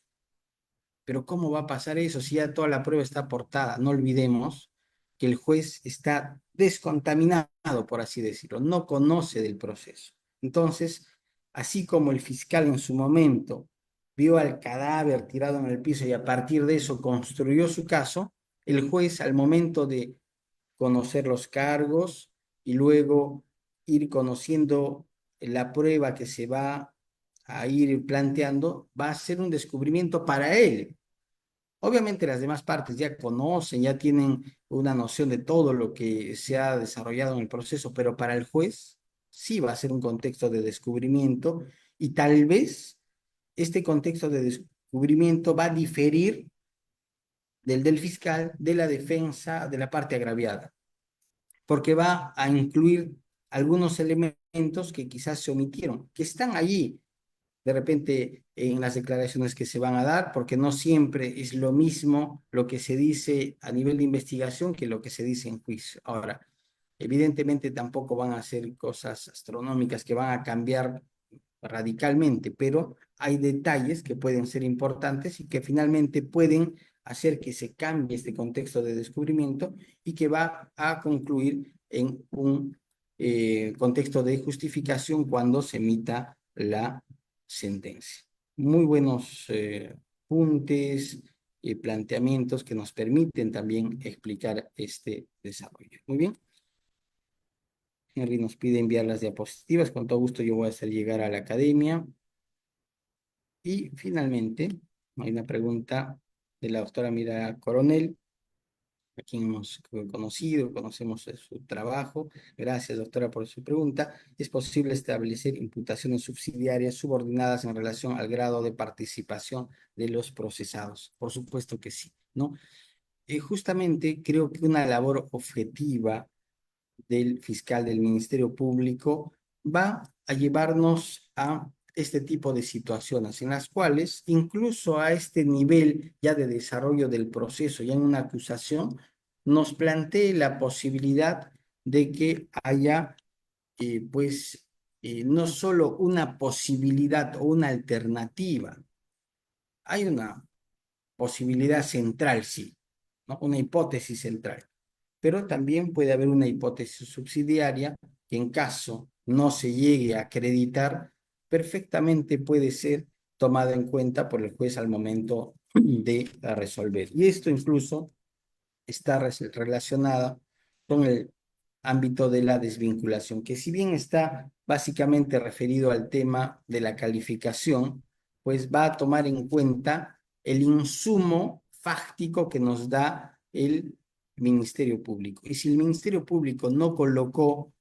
Pero ¿cómo va a pasar eso si ya toda la prueba está aportada? No olvidemos que el juez está descontaminado, por así decirlo, no conoce del proceso. Entonces, así como el fiscal en su momento vio al cadáver tirado en el piso y a partir de eso construyó su caso, el juez al momento de conocer los cargos y luego ir conociendo la prueba que se va a ir planteando, va a ser un descubrimiento para él. Obviamente las demás partes ya conocen, ya tienen una noción de todo lo que se ha desarrollado en el proceso, pero para el juez sí va a ser un contexto de descubrimiento y tal vez este contexto de descubrimiento va a diferir del fiscal, de la defensa, de la parte agraviada, porque va a incluir algunos elementos que quizás se omitieron, que están allí, de repente en las declaraciones que se van a dar, porque no siempre es lo mismo lo que se dice a nivel de investigación que lo que se dice en juicio. Ahora, evidentemente tampoco van a ser cosas astronómicas que van a cambiar radicalmente, pero hay detalles que pueden ser importantes y que finalmente pueden hacer que se cambie este contexto de descubrimiento y que va a concluir en un contexto de justificación cuando se emita la sentencia. Muy buenos puntos y planteamientos que nos permiten también explicar este desarrollo. Muy bien. Henry nos pide enviar las diapositivas. Con todo gusto yo voy a hacer llegar a la academia. Y finalmente, hay una pregunta de la doctora Mira Coronel, a quien hemos conocido, conocemos su trabajo. Gracias, doctora, por su pregunta. ¿Es posible establecer imputaciones subsidiarias subordinadas en relación al grado de participación de los procesados? Por supuesto que sí, ¿no? Justamente creo que una labor objetiva del fiscal del Ministerio Público va a llevarnos a este tipo de situaciones en las cuales incluso a este nivel ya de desarrollo del proceso, ya en una acusación, nos plantee la posibilidad de que haya no solo una posibilidad o una alternativa, hay una posibilidad central, sí, ¿no? Una hipótesis central, pero también puede haber una hipótesis subsidiaria que en caso no se llegue a acreditar, perfectamente puede ser tomada en cuenta por el juez al momento de resolver. Y esto incluso está relacionada con el ámbito de la desvinculación, que si bien está básicamente referido al tema de la calificación, pues va a tomar en cuenta el insumo fáctico que nos da el Ministerio Público. Y si el Ministerio Público no colocó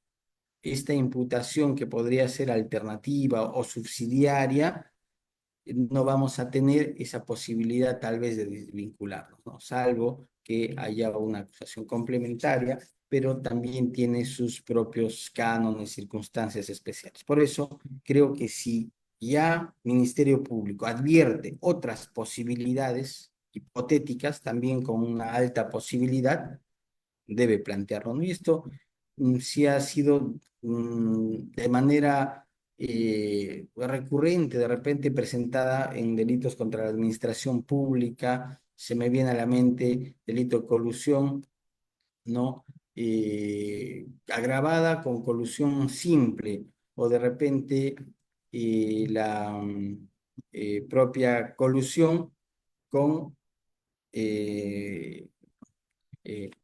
esta imputación que podría ser alternativa o subsidiaria, no vamos a tener esa posibilidad tal vez de desvincularnos, ¿no? Salvo que haya una acusación complementaria, pero también tiene sus propios cánones, circunstancias especiales. Por eso creo que si ya Ministerio Público advierte otras posibilidades hipotéticas, también con una alta posibilidad, debe plantearlo, ¿no? Y esto sí ha sido de manera recurrente, de repente presentada en delitos contra la administración pública, se me viene a la mente delito de colusión, ¿no? Agravada con colusión simple, o de repente la propia colusión con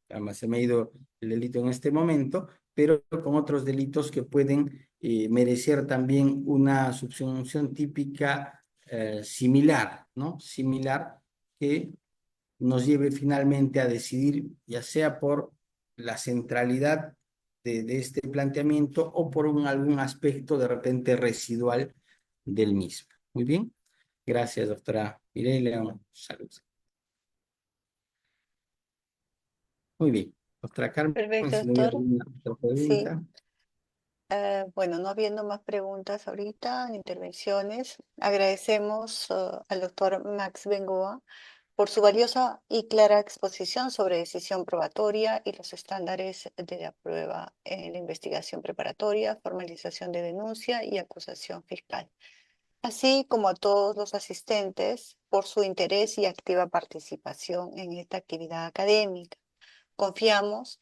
además se me ha ido el delito en este momento, pero con otros delitos que pueden merecer también una subsunción típica similar, ¿no? Similar, que nos lleve finalmente a decidir, ya sea por la centralidad de este planteamiento o por algún aspecto de repente residual del mismo. Muy bien. Gracias, doctora Mireia. Salud. Muy bien. Doctora Carmen, Perfecto, si no hubiera doctor. alguna otra Sí. pregunta. Bueno, no habiendo más preguntas ahorita, ni intervenciones, agradecemos al doctor Max Bengoa por su valiosa y clara exposición sobre decisión probatoria y los estándares de la prueba en la investigación preparatoria, formalización de denuncia y acusación fiscal, así como a todos los asistentes por su interés y activa participación en esta actividad académica. Confiamos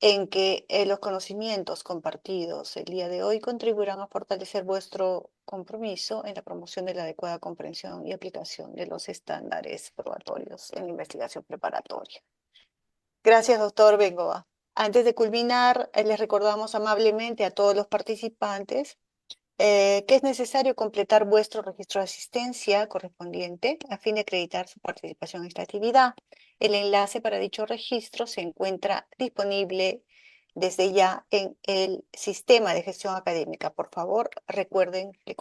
en que los conocimientos compartidos el día de hoy contribuirán a fortalecer vuestro compromiso en la promoción de la adecuada comprensión y aplicación de los estándares probatorios en la investigación preparatoria. Gracias, doctor Bengoa. Antes de culminar, les recordamos amablemente a todos los participantes que es necesario completar vuestro registro de asistencia correspondiente a fin de acreditar su participación en esta actividad. El enlace para dicho registro se encuentra disponible desde ya en el sistema de gestión académica. Por favor, recuerden que